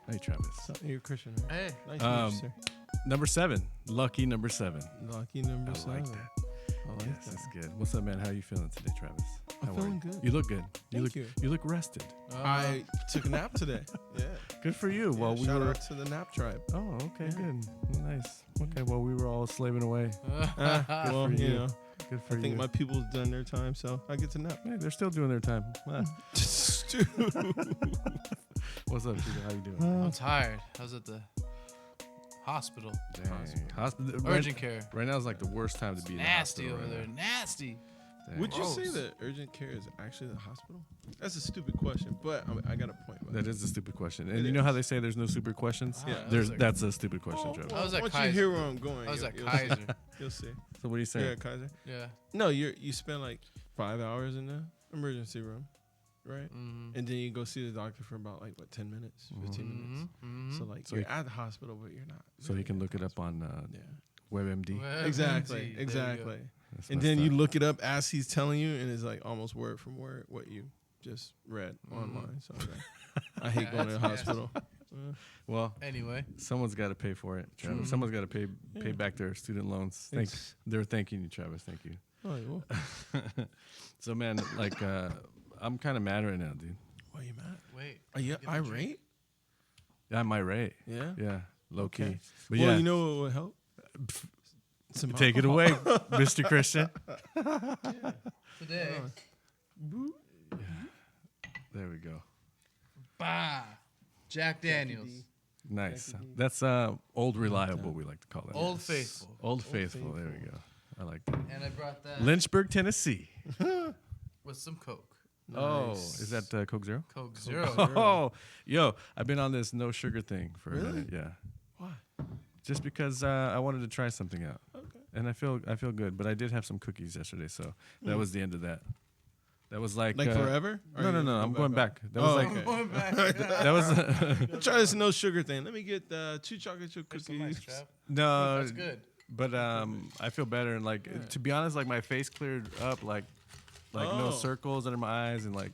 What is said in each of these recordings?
Hey, Travis. So, you're Christian, right? Hey. Nice to meet you, sir. Number 7. Lucky number 7. Lucky number I 7. like that. I like Yes, that. that's good. What's up, man? How you feeling today, Travis? I'm How are feeling you? good. You look good. Thank you. You look rested. I took a nap today. Yeah. Good for you. Well, we shout were. out to the nap tribe. Oh, okay, Yeah. good. Nice. Okay, well, we were all slaving away. Well, for you you. know, Good for I think you. my people's done their time, so I get to nap. Hey, they're still doing their time. Ah. What's up, Chico? How you doing? I'm tired. I was at the hospital. Dang. Hospital. Urgent care. Right now is like the worst time to be in the Nasty hospital. over right there. now. Nasty. Dang. Would you say Gross. that urgent care is actually the hospital? That's a stupid question, but I got a point. About That is a stupid question. And It you know how is. they say there's no stupid questions? Yeah. That's a stupid question, Travis. I was at once you Kaiser. hear where I'm going, I was you'll- at you'll Kaiser. See. You'll see. So what are you saying? You're at Kaiser? Yeah. No, you spend like 5 hours in the emergency room, right? Mm-hmm. And then you go see the doctor for about like 10 minutes, 15 minutes. Mm-hmm. So like So you're you- at the hospital, but you're not. So you can look it up on Yeah. WebMD. Exactly. There you Exactly. That's And messed then you up. look it up as he's telling you, and it's like almost word for word what you just read online. So I hate going to the That's hospital. Well, go. Anyway. someone's got to pay for it, Travis. True. Someone's got to pay Yeah. back their student loans. It's- They're thanking you, Travis. Thank you. Oh, well, So, man, like, I'm kind of mad right now, dude. why are you mad? Wait. Are you Get the drink. irate? Yeah, I'm irate. Yeah. Yeah, low Okay. key. But Well, yeah, you know what would help? Some take it alcohol. away, Mr. Christian. Today. There we go. Bah. Jack Daniels. Nice. That's old reliable, we like to call it. Old Faithful. Old faithful. There we go. I like that. And I brought that Lynchburg, Tennessee. with some Coke. Oh, is that Coke Zero? Coke Zero. Oh, yo, I've been on this no sugar thing for a Really? minute. Yeah, Why? just because I wanted to try something out, Okay. and I feel good. But I did have some cookies yesterday, so that was the end of that. That was like Like forever? Or No, you no, no. I'm going back. That was Oh, like okay. Going back. that was Try this no sugar thing. Let me get 2 chocolate chip There's cookies. some ice, Trav. no. That's good. But I feel better, and like Yeah. to be honest, like my face cleared up, like no Oh. circles under my eyes, and like.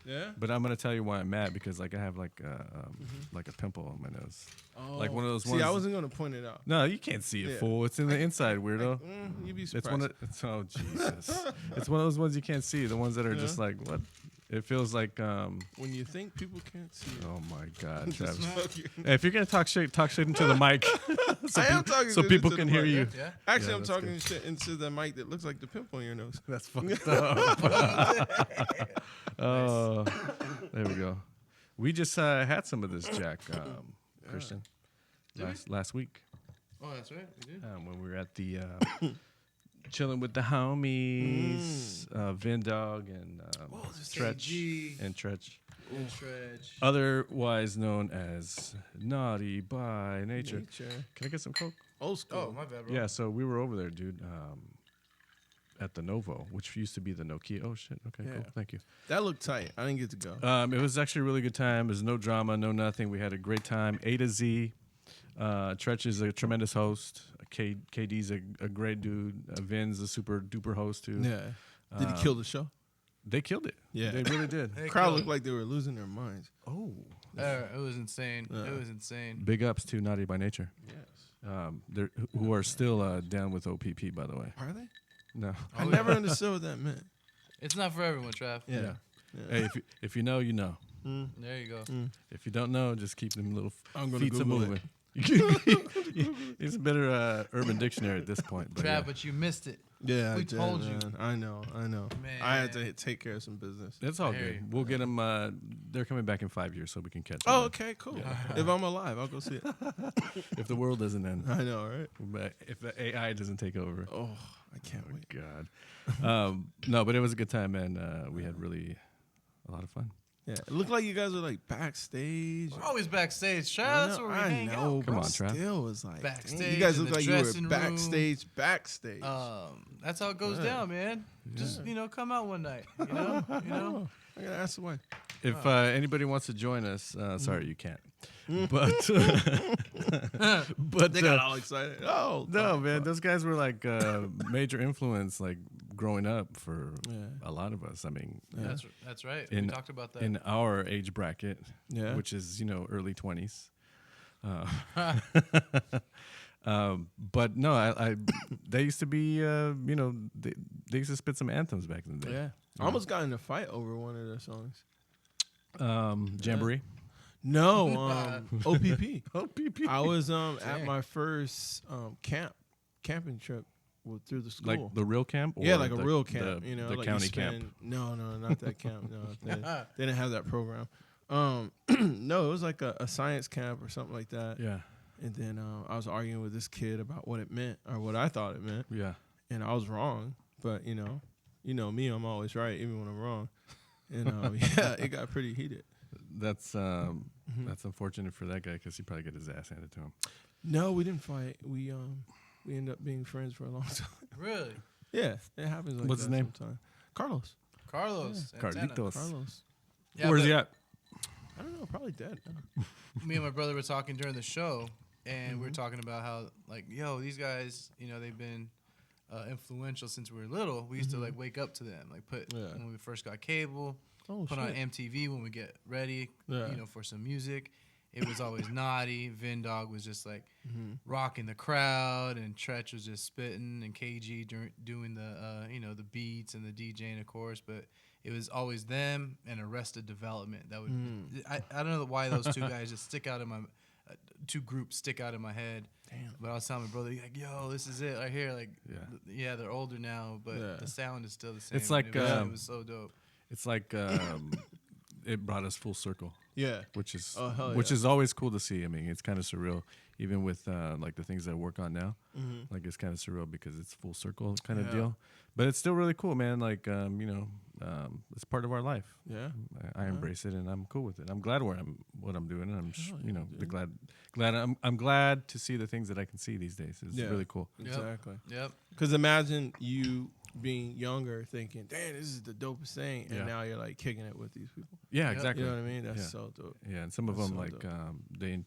Yeah. But I'm gonna tell you why I'm mad, because like I have like a pimple on my nose. Oh. Like one of those See, ones- I wasn't gonna point it out. No, you can't see it, Yeah. fool. It's in the inside, weirdo. You'd be It's surprised. one of oh Jesus. It's one of those ones you can't see. The ones that are just Yeah. like what? It feels like when you think people can't see it. oh my God, Just Travis. fucking- Hey, if you're gonna talk shit into the mic, so, I am talking so shit people into can the hear mic. you. Yeah. Actually, Yeah, I'm that's talking good. shit into the mic that looks like the pimple on your nose. That's fucked up. Oh, there we go. We just had some of this, Jack, Christian, last week. Oh, that's right. We did. When we were at the chilling with the homies, Vin Dog and Stretch KG. and Tretch, And Stretch. otherwise known as Naughty by Nature. Nature. Can I get some Coke? Old school. Oh, my bad, bro. Yeah, so we were over there, dude, at the Novo, which used to be the Nokia. Oh shit. Okay, Yeah. cool. Thank you. That looked tight. I didn't get to go. It was actually a really good time. There's no drama, no nothing. We had a great time. A to Z. Tretch is a tremendous host. KD's a great dude. Vin's a super duper host too. Yeah. Did he kill the show? They killed it. Yeah. They really did. Hey, Crowd cool. looked like they were losing their minds. Oh. It was insane. Yeah. It was insane. Big ups to Naughty by Nature. Yes. They're who are still down with OPP, by the way. Are they? No. I never understood what that meant. It's not for everyone, Trav. Yeah. Hey, if you know, you know. There you go. If you don't know, just keep them little I'm gonna feet Google moving. It's a better Urban Dictionary at this point. But Trav, yeah. but you missed it. Yeah, We I did, told you. man. I know. I had to take care of some business. That's all I hear good. you. We'll get them. They're coming back in 5 years, so we can catch Oh, them. okay, cool. If I'm alive, I'll go see it. If the world doesn't end, I know, right? but if the AI doesn't take over. Oh, I can't wait. God. No, but it was a good time, man. We had really a lot of fun. Yeah, it looked like you guys were like backstage. We're always backstage, Trav. I That's know, where we I hang know, out. Come but on, Trav. Still was like Backstage dang, you guys in look the like you were dressing room. backstage. That's how it goes Yeah. down, man. Just come out one night. You know. I gotta ask the wife. If anybody wants to join us, sorry, you can't. But They got all excited. Oh no, man, those guys were like major influence, like growing up for Yeah. a lot of us. I mean, That's right. In- We talked about that. in our age bracket, Yeah. which is early 20s. But no, I they used to be, they used to spit some anthems back in the day. Yeah. I almost got in a fight over one of their songs. Jamboree. No, OPP. OPP. I was at my first camping trip through the school. Like the real camp? Yeah, like a the- real camp. The, you know, the like county camp. No, not that camp. No, they didn't have that program. No, it was like a science camp or something like that. Yeah. And then I was arguing with this kid about what it meant or what I thought it meant, Yeah. and I was wrong. But you know me, I'm always right even when I'm wrong. And yeah, it got pretty heated. That's unfortunate for that guy because he probably get his ass handed to him. No, we didn't fight. We ended up being friends for a long time. Really? Yeah, it happens like What's that his name? sometimes. Carlos. Carlos. Santana. Carlitos. Carlos. Yeah, Where's but he at? I don't know, probably dead. Me and my brother were talking during the show, and we were talking about how, like, yo, these guys, they've been influential since we were little. We used to, like, wake up to them. Like, when we first got cable, put on MTV when we get ready, for some music. It was always Naughty. Vin Dog was just, like, rocking the crowd, and Tretch was just spitting, and KG doing the, the beats and the DJing, of course, but it was always them and Arrested Development. That would I don't know why those two guys just stick out in my two groups stick out in my head. Damn. But I was telling my brother, like, yo, this is it right here. Like, yeah, they're older now, but the sound is still the same. It's like, it was so dope. It's like it brought us full circle. Yeah. Which is hell which yeah. is always cool to see. I mean, it's kind of surreal, even with like the things that I work on now. Like it's kind of surreal because it's full circle kind of deal. But it's still really cool, man. Like it's part of our life. Yeah. I embrace it and I'm cool with it. I'm glad what I'm doing, and I'm I'm glad to see the things that I can see these days. It's really cool. Exactly. Yep. Because imagine you being younger thinking, damn, this is the dopest thing. And now you're like kicking it with these people. Yeah, Yep. exactly. You know what I mean? That's so dope. Yeah, and some of That's them so like dope.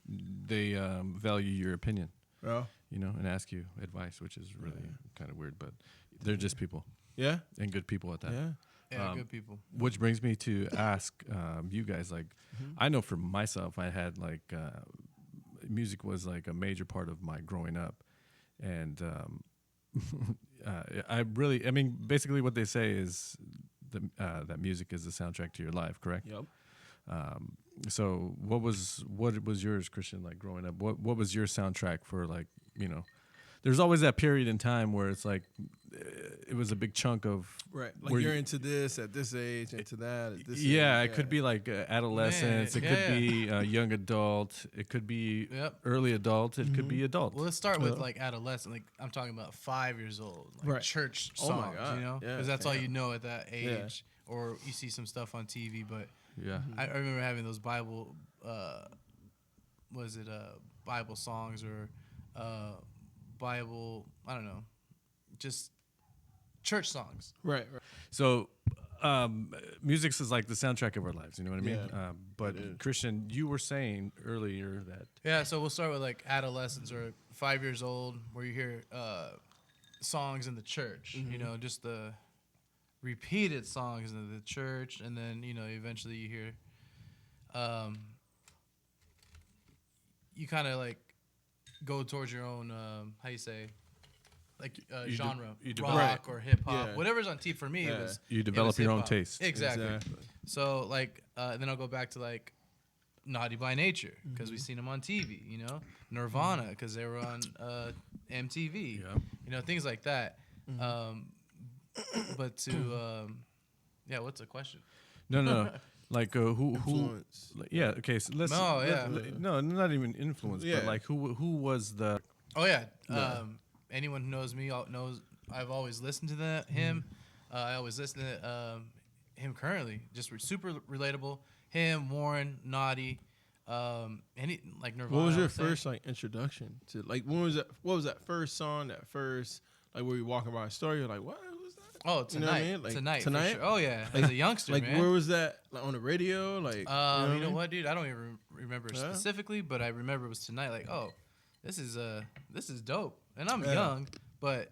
they value your opinion, Oh. and ask you advice, which is really kind of weird, but they're just people Yeah? and good people at that. Yeah. Yeah, good people. Which brings me to ask you guys, like, I know for myself, I had like music was like a major part of my growing up, and I mean, basically what they say is that music is the soundtrack to your life, correct? Yep. So what was yours, Christian, like growing up? What was your soundtrack for, like, there's always that period in time where it's like it was a big chunk of Right. Like you're into this at this age, into that at this age. it could be like adolescence, Man, it could be young adult, it could be early adult, it could be adult. Well, let's start with like adolescent. Like I'm talking about 5 years old, like Right. church Oh songs, my God. Yeah, because that's all damn. you know at that age, or you see some stuff on TV. But Yeah. I remember having those Bible, Bible songs or Bible, I don't know, just church songs. Right. So music is like the soundtrack of our lives, you know what I mean? Yeah. But Christian, you were saying earlier that Yeah, so we'll start with like adolescence or 5 years old, where you hear songs in the church, just the repeated songs in the church, and then eventually you hear, you kind of like go towards your own how you say, like genre, you rock Right. or hip hop, Yeah. whatever's on TV. For me, Yeah. it was you it develop was your own hip-hop. taste. Exactly. So like, then I'll go back to like Naughty by Nature because we've seen them on TV. Nirvana because they were on MTV. Yeah. Things like that. But to what's the question? No. Like who Influence. like, yeah, okay, so let's No, yeah. no, not even influence, Yeah. but like who was the Oh yeah. Anyone who knows me knows I've always listened to him. I always listen to him currently. Just super relatable. Him, Warren, Naughty, any like Nirvana. What was I your would say. first like introduction to like when was that? What was that first song? That first like where you walking by a store, you're like, what was that? Oh, You know what I tonight. mean? Like, tonight. for tonight? sure. Oh yeah. As a youngster, Like man. where was that? Like on the radio? Like you know I mean? what, dude? I don't even remember Yeah? specifically, but I remember it was tonight. Like, oh, this is dope. And I'm Yeah. young, but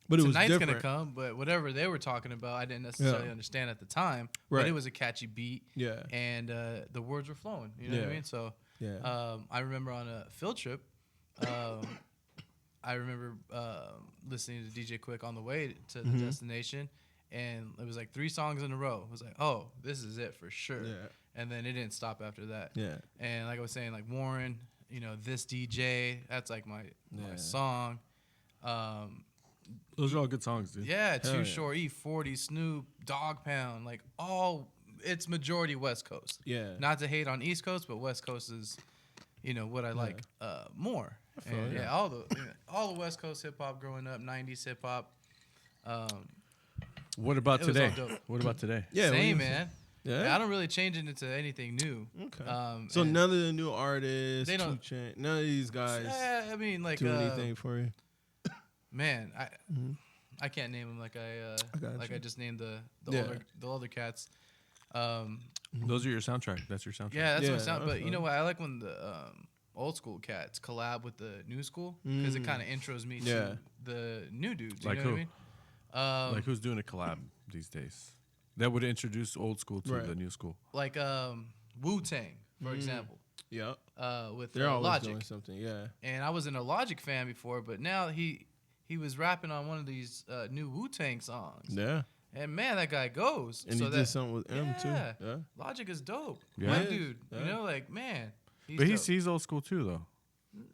But it was tonight's different. gonna come. But whatever they were talking about, I didn't necessarily understand at the time. Right. But it was a catchy beat, Yeah. and the words were flowing. You know what I Yeah. mean? So Yeah. I remember on a field trip, I remember listening to DJ Quick on the way to the destination, and it was like 3 songs in a row. It was like, oh, this is it for sure. Yeah. And then it didn't stop after that. Yeah. And like I was saying, like Warren, this DJ, that's like my song. Those are all good songs, dude. Yeah, Too Short, E40, Snoop, Dog Pound, like it's majority West Coast. Yeah. Not to hate on East Coast, but West Coast is, what I like more. And you. all the West Coast hip hop growing up, 90s hip hop. What about It was today? all dope. What about today? Yeah. Same, man. Yeah. I don't really change it into anything new. Okay. So none of the new artists, they don't- none of these guys I mean, like do anything for you. man, I can't name them like I just named the older cats. Those are your soundtrack. That's your soundtrack. Yeah, that's Yeah, what it sounds. But you okay. know what? I like when the old school cats collab with the new school because it kind of intros me to the new dudes. You Like know who? what I mean? Like who's doing a collab these days? That would introduce old school to the new school. Like Wu-Tang, for example. Yeah. With They're always Logic. doing something. Yeah. And I wasn't a Logic fan before, but now he was rapping on one of these new Wu-Tang songs. Yeah. And man, that guy goes. And so he that, did something with M too. yeah. Yeah. Logic is dope. Yeah. My Yeah. dude. Yeah. Like, man. But dope. he's old school too, though,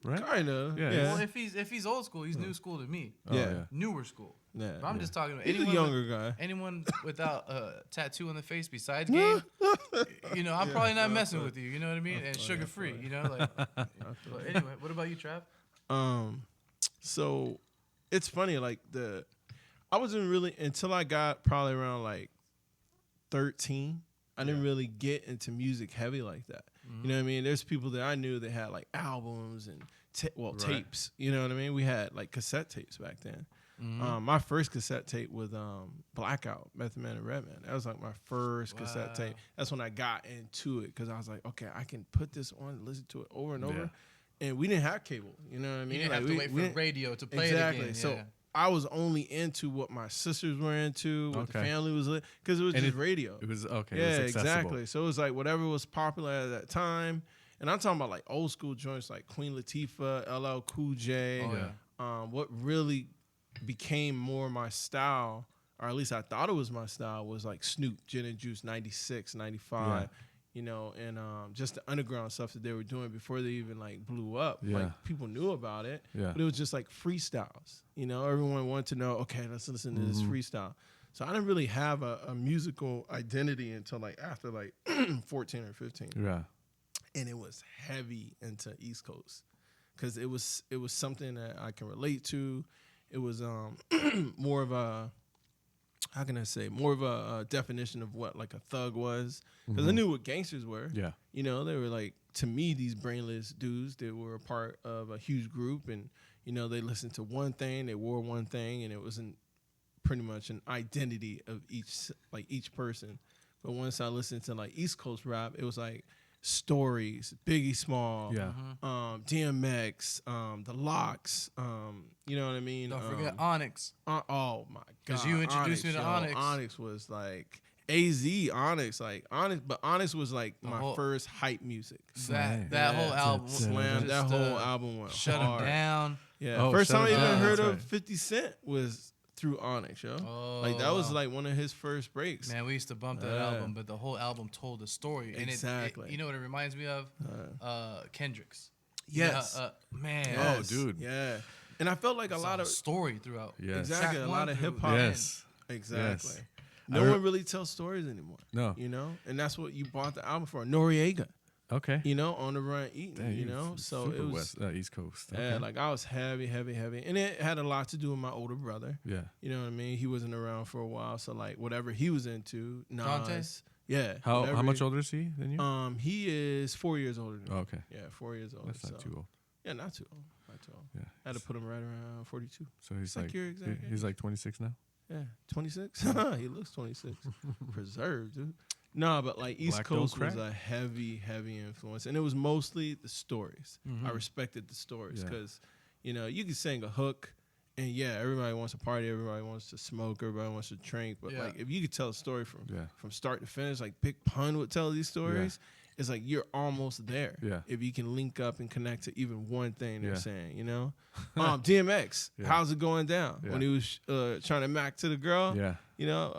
right? Kind of. Yeah. Yeah. Well, if he's old school, he's new school to me. Oh, Yeah. Newer school. Yeah. But I'm just talking about He's anyone a younger guy. anyone without a tattoo on the face besides game. I'm probably not messing with you. You know what I mean? And sugar free. Like. But anyway, what about you, Trav? So it's funny, like I wasn't really until I got probably around like 13. I didn't really get into music heavy like that. You know what I mean? There's people that I knew that had like albums and tapes. You know what I mean? We had like cassette tapes back then. My first cassette tape was Blackout, Method Man and Redman. That was like my first cassette tape. That's when I got into it because I was like, okay, I can put this on and listen to it over and over. And we didn't have cable. You know what I mean? You didn't have to wait for the radio to play it again. So yeah. I was only into what my sisters were into, what the family was because it was just radio. It was okay. Yeah, it was accessible. exactly. So it was like whatever was popular at that time. And I'm talking about like old school joints like Queen Latifah, LL Cool J. Oh, yeah. What really became more my style, or at least I thought it was my style, was like Snoop, Gin and Juice, 96, 95. And just the underground stuff that they were doing before they even like blew up. Yeah. Like people knew about it, Yeah. but it was just like freestyles. Everyone wanted to know, okay, let's listen to this freestyle. So I didn't really have a musical identity until like after like 14 or 15. Yeah. And it was heavy into East Coast because it was something that I can relate to. It was more of a, how can I say, more of a definition of what like a thug was, because I knew what gangsters were. Yeah. They were like, to me, these brainless dudes. They were a part of a huge group, and they listened to one thing, they wore one thing, and it wasn't pretty much an identity of each person. But once I listened to like East Coast rap, it was like Stories, Biggie Small, Yeah. DMX, The Locks, you know what I mean? Don't forget Onyx. Oh my god! Because you introduced me to Onyx. Onyx was like AZ Onyx, but Onyx was like my first hype music. That whole album, Slam. That whole album went shut hard. him down. Yeah, Oh, first time I Shut 'Em even Down, heard that's of right. 50 Cent was through Onyx, yo. Oh, Like that was wow. like one of his first breaks. Man, we used to bump that album, but the whole album told a story. And Exactly. it you know what it reminds me of? Kendrick's. Yes. Man. Oh, dude. Yeah. And I felt like a lot of story throughout. Yes. exactly Track a one lot of through hip hop. the Yes. Exactly. Yes. No one really tells stories anymore. No. And that's what you bought the album for. Noriega, Okay. On the Run Eating, Dang, So super it was East Coast. yeah, Okay. like I was heavy, and it had a lot to do with my older brother. Yeah. You know what I mean? He wasn't around for a while, so like whatever he was into, Nas. Dante? Yeah. How whatever much older is he than you? He is 4 years older than me. Oh, okay. Yeah, 4 years older. That's not too old. Yeah, not too old. Not too old. Yeah. I had to put him right around 42. So he's like like your exact he's like 26 now. Yeah, 26. He looks 26. Preserved, dude. No, but like East Black don't Coast was crack? a heavy influence, and it was mostly the stories. I respected the stories Yeah. because, you could sing a hook, and yeah, everybody wants to party, everybody wants to smoke, everybody wants to drink, but Yeah. like if you could tell a story from Yeah. start to finish, like Big Pun would tell these stories. it's like you're almost there. Yeah. If you can link up and connect to even one thing they're Yeah. saying, you know? DMX, Yeah. how's it going down? Yeah. When he was trying to mac to the girl, Yeah. you know?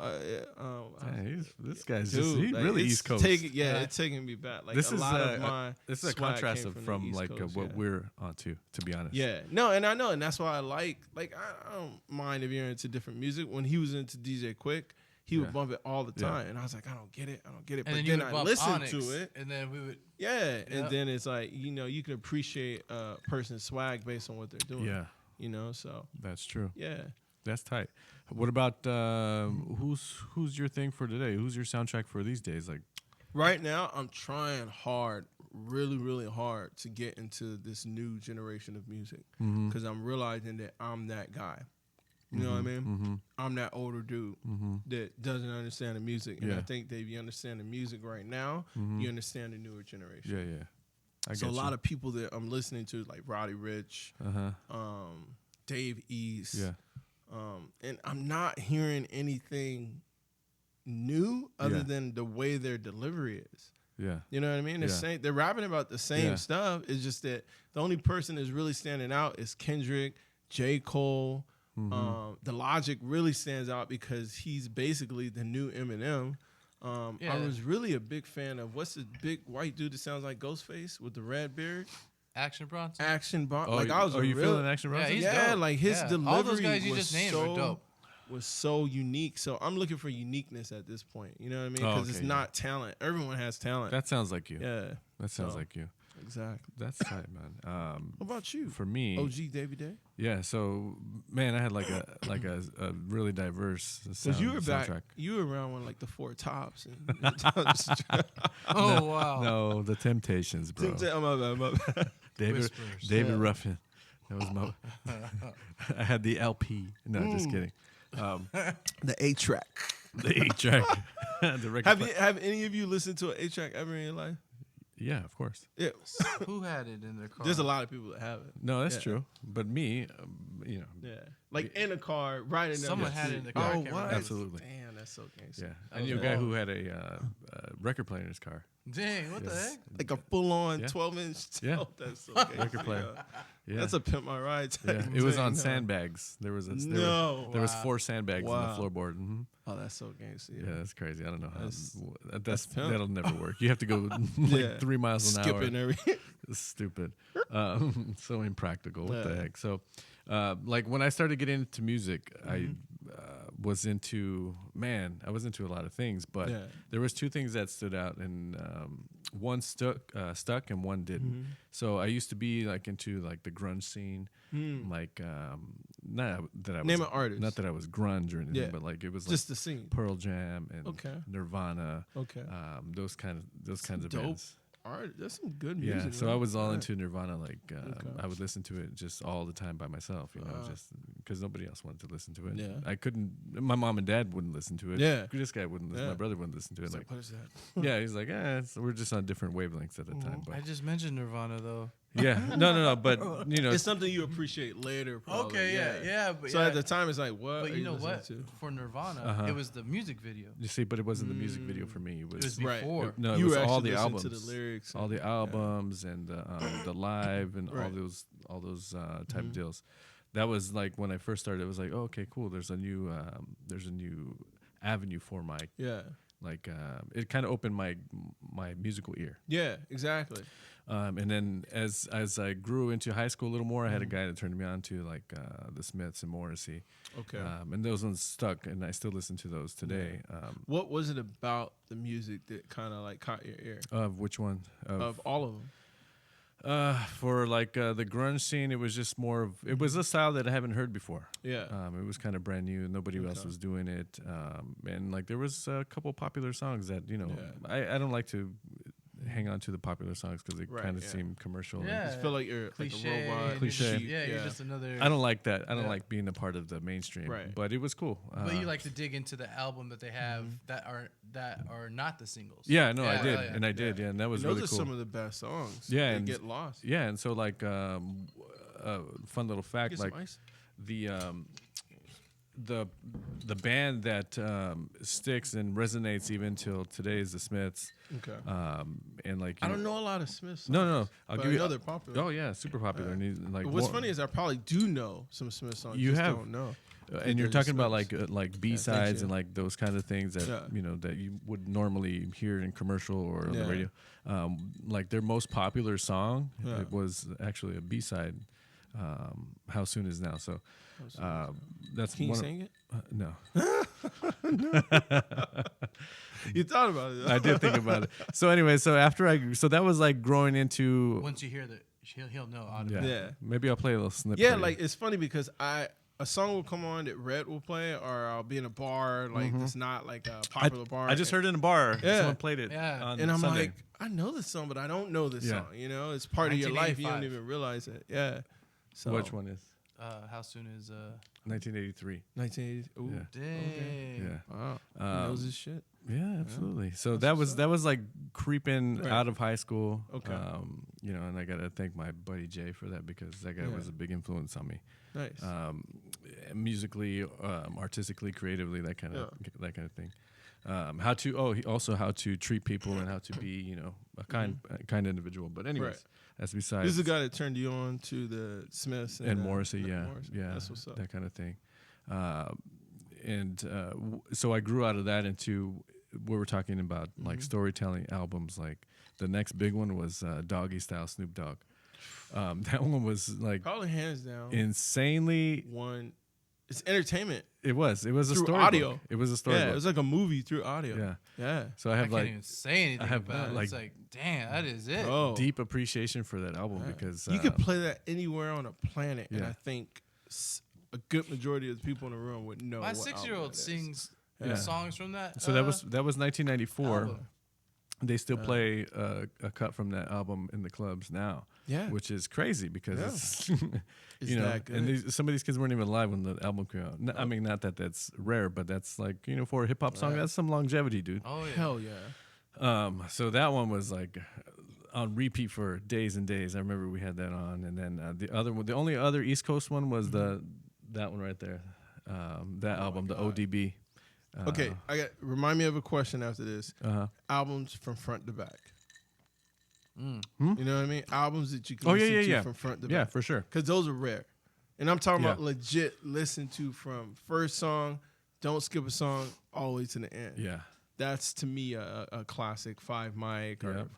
This guy's Dude, just he like, really it's East Coast. It's taking me back. Like This a is lot of my this is a swag contrast came of the from East like Coast, what we're onto, to be honest. Yeah, no, and I know, and that's why I like I don't mind if you're into different music. When he was into DJ Quick, he would bump it all the time, and I was like, I don't get it. And But then then I listened Onyx, to it, and then we would. and then it's like, you know, you can appreciate a person's swag based on what they're doing. Yeah, you know, so that's true. yeah. That's tight. What about who's your thing for today? Who's your soundtrack for these days? Like Right now, I'm trying hard, really, really hard to get into this new generation of music because I'm realizing that I'm that guy. You know what I mean? Mm-hmm. I'm that older dude that doesn't understand the music. And I think that if you understand the music right now, you understand the newer generation. Yeah, yeah. So a lot of people that I'm listening to, like Roddy Ricch, Dave East, and I'm not hearing anything new other than the way their delivery is. Yeah. You know what I mean? They're rapping about the same stuff. It's just that the only person that's really standing out is Kendrick, J. Cole. The Logic really stands out because he's basically the new Eminem. I was really a big fan of what's the big white dude that sounds like Ghostface with the red beard? Action Bronson. Are you feeling Action Bronson? Yeah, dope. Like his delivery. All those guys you just named are dope. Was so unique. So I'm looking for uniqueness at this point. You know what I mean? Because it's not talent. Everyone has talent. That sounds like you. Yeah. That sounds like you. Exactly. That's tight, man. What about you? For me, OG Davie Dave? Yeah. So, man, I had like a really diverse Because you were soundtrack. back. You were around when like the Four Tops. Oh wow. No, the Temptations, bro. My bad. David Ruffin. That was my. I had the LP. No, just kidding. The 8-track. The 8-track. The record. Have any of you listened to an 8-track ever in your life? Yeah, of course. Yeah. Who had it in their car? There's a lot of people that have it. No, that's true. But me, you know. Yeah. Like in a car, right in Someone had it in the car. Oh, I can't what? remember. Absolutely. Damn, that's so gangster. Yeah. I knew a guy who had a record player in his car. Dang, what the heck? Like a full-on Yeah. 12-inch. Yeah. Oh, that's so gangster. Record player. Yeah. That's a pimp my ride type Yeah. It was thing, on huh? sandbags. There was No. there was 4 sandbags on the floorboard. Mm-hmm. Oh, that's so gangster. Yeah, that's crazy. I don't know how. That's pimp. That'll never work. You have to go like 3 miles an hour. Skipping everything. It's stupid. So impractical. What the heck? So, like when I started getting into music, I was into I was into a lot of things, but there was 2 things that stood out, and one stuck and one didn't. So I used to be like into like the grunge scene, like not that I was Name an artist. not that I was grunge or anything, but like it was just like the scene. Pearl Jam and Nirvana, those kinds of dope bands. Art, that's some good music. Yeah, so man. I was all into Nirvana. Like I would listen to it just all the time by myself, you know, just because nobody else wanted to listen to it. Yeah. I couldn't. My mom and dad wouldn't listen to it. Yeah. This guy wouldn't listen. Yeah. My brother wouldn't listen to it. Like, what is that? Yeah, he's like, we're just on different wavelengths at the time. But I just mentioned Nirvana though. yeah, no, but you know, It's something you appreciate later. Probably. Okay, yeah. But So at the time, it's like, what? But are you know listening what? to? For Nirvana, it was the music video. you see, but it wasn't the music video for me. It It was Right. before. No, it You was were all actually the listening albums, to the lyrics, all the albums, and the live, and Right. all those type of deals. That was like when I first started. It was like, oh, okay, cool. There's a new avenue for my like. It kind of opened my musical ear. Yeah, exactly. And then as I grew into high school a little more, I had a guy that turned me on to like the Smiths and Morrissey. Okay. And those ones stuck, and I still listen to those today. What was it about the music that kind of like caught your ear? Of which one? Of all of them. For like the grunge scene, it was just more of it was a style that I haven't heard before. Yeah. It was kind of brand new. Nobody else was doing it. And like there was a couple popular songs that I don't like to hang on to the popular songs because they kind of seem commercial. Yeah. I just feel like you're Cliche, like a robot. Cliche. You're just another. I don't like that. I don't like being a part of the mainstream. Right. But it was cool. But you like to dig into the album that they have that are not the singles. Yeah, no, I did, yeah. and I did, and that was And those really are cool. some of the best songs. Yeah, They and get lost. Yeah, and so like fun little fact, Get like some ice. the band that sticks and resonates even till today is the Smiths. Okay. And like I don't know a lot of Smiths. No. I'll give you. I know they're popular. Oh yeah, super popular. And he's, like What's funny is I probably do know some Smith songs. You just have, don't know. And you're talking about Smiths. like B-sides and like those kind of things that that you would normally hear in commercial or on the radio. Like their most popular song, it was actually a B-side. How Soon Is Now. So that's Can you sing it? No. You thought about it. I did think about it. So anyway, so that was like growing into. Once you hear that, he'll know automatically. Yeah. Maybe I'll play a little snippet. Yeah, like it's funny because a song will come on that Red will play, or I'll be in a bar like it's not like a popular bar. I just heard it in a bar. Someone played it. Yeah. On and I'm Sunday. like, I know this song, but I don't know this song. You know, it's part of your life. You don't even realize it. Yeah. So which one is? How soon is 1983. 1980. Ooh. Yeah. Dang. Yeah. Wow. He knows his shit. Yeah, absolutely. So that was like creeping out of high school. Okay. You know, and I gotta thank my buddy Jay for that because that guy was a big influence on me. Nice. Musically, artistically, creatively, that kind of thing. How to treat people and how to be, you know, a kind individual. But anyways, that's besides. This is the guy that turned you on to the Smiths and Morrissey. Yeah, that's what's up. That kind of thing. So I grew out of that into we were talking about like storytelling albums. Like the next big one was Doggy Style Snoop Dogg. That one was like probably hands down insanely one. It's entertainment. It was a through story audio. Book. It was a story. Yeah, book. it was like a movie through audio. Yeah. So I have can't even say anything about it. Like, it's like, damn, that is it. Deep appreciation for that album because you could play that anywhere on a planet, and I think a good majority of the people in the room would know. My 6-year-old sings songs from that. So that was 1994. Album. They still play a cut from that album in the clubs now. Yeah, which is crazy because it's it's you know, that good. and some of these kids weren't even alive when the album came out. I mean, not that that's rare, but that's like, you know, for a hip hop song, that's some longevity, dude. Oh yeah, hell yeah. So that one was like on repeat for days and days. I remember we had that on, and then the other one, the only other East Coast one was that one right there. That album, the ODB. Okay, remind me of a question after this. Albums from front to back. You know what I mean? Albums that you can listen to from front to back. Yeah, for sure. Because those are rare. And I'm talking about legit listen to from first song, don't skip a song, all the way to the end. Yeah. That's, to me, a classic 5 mic or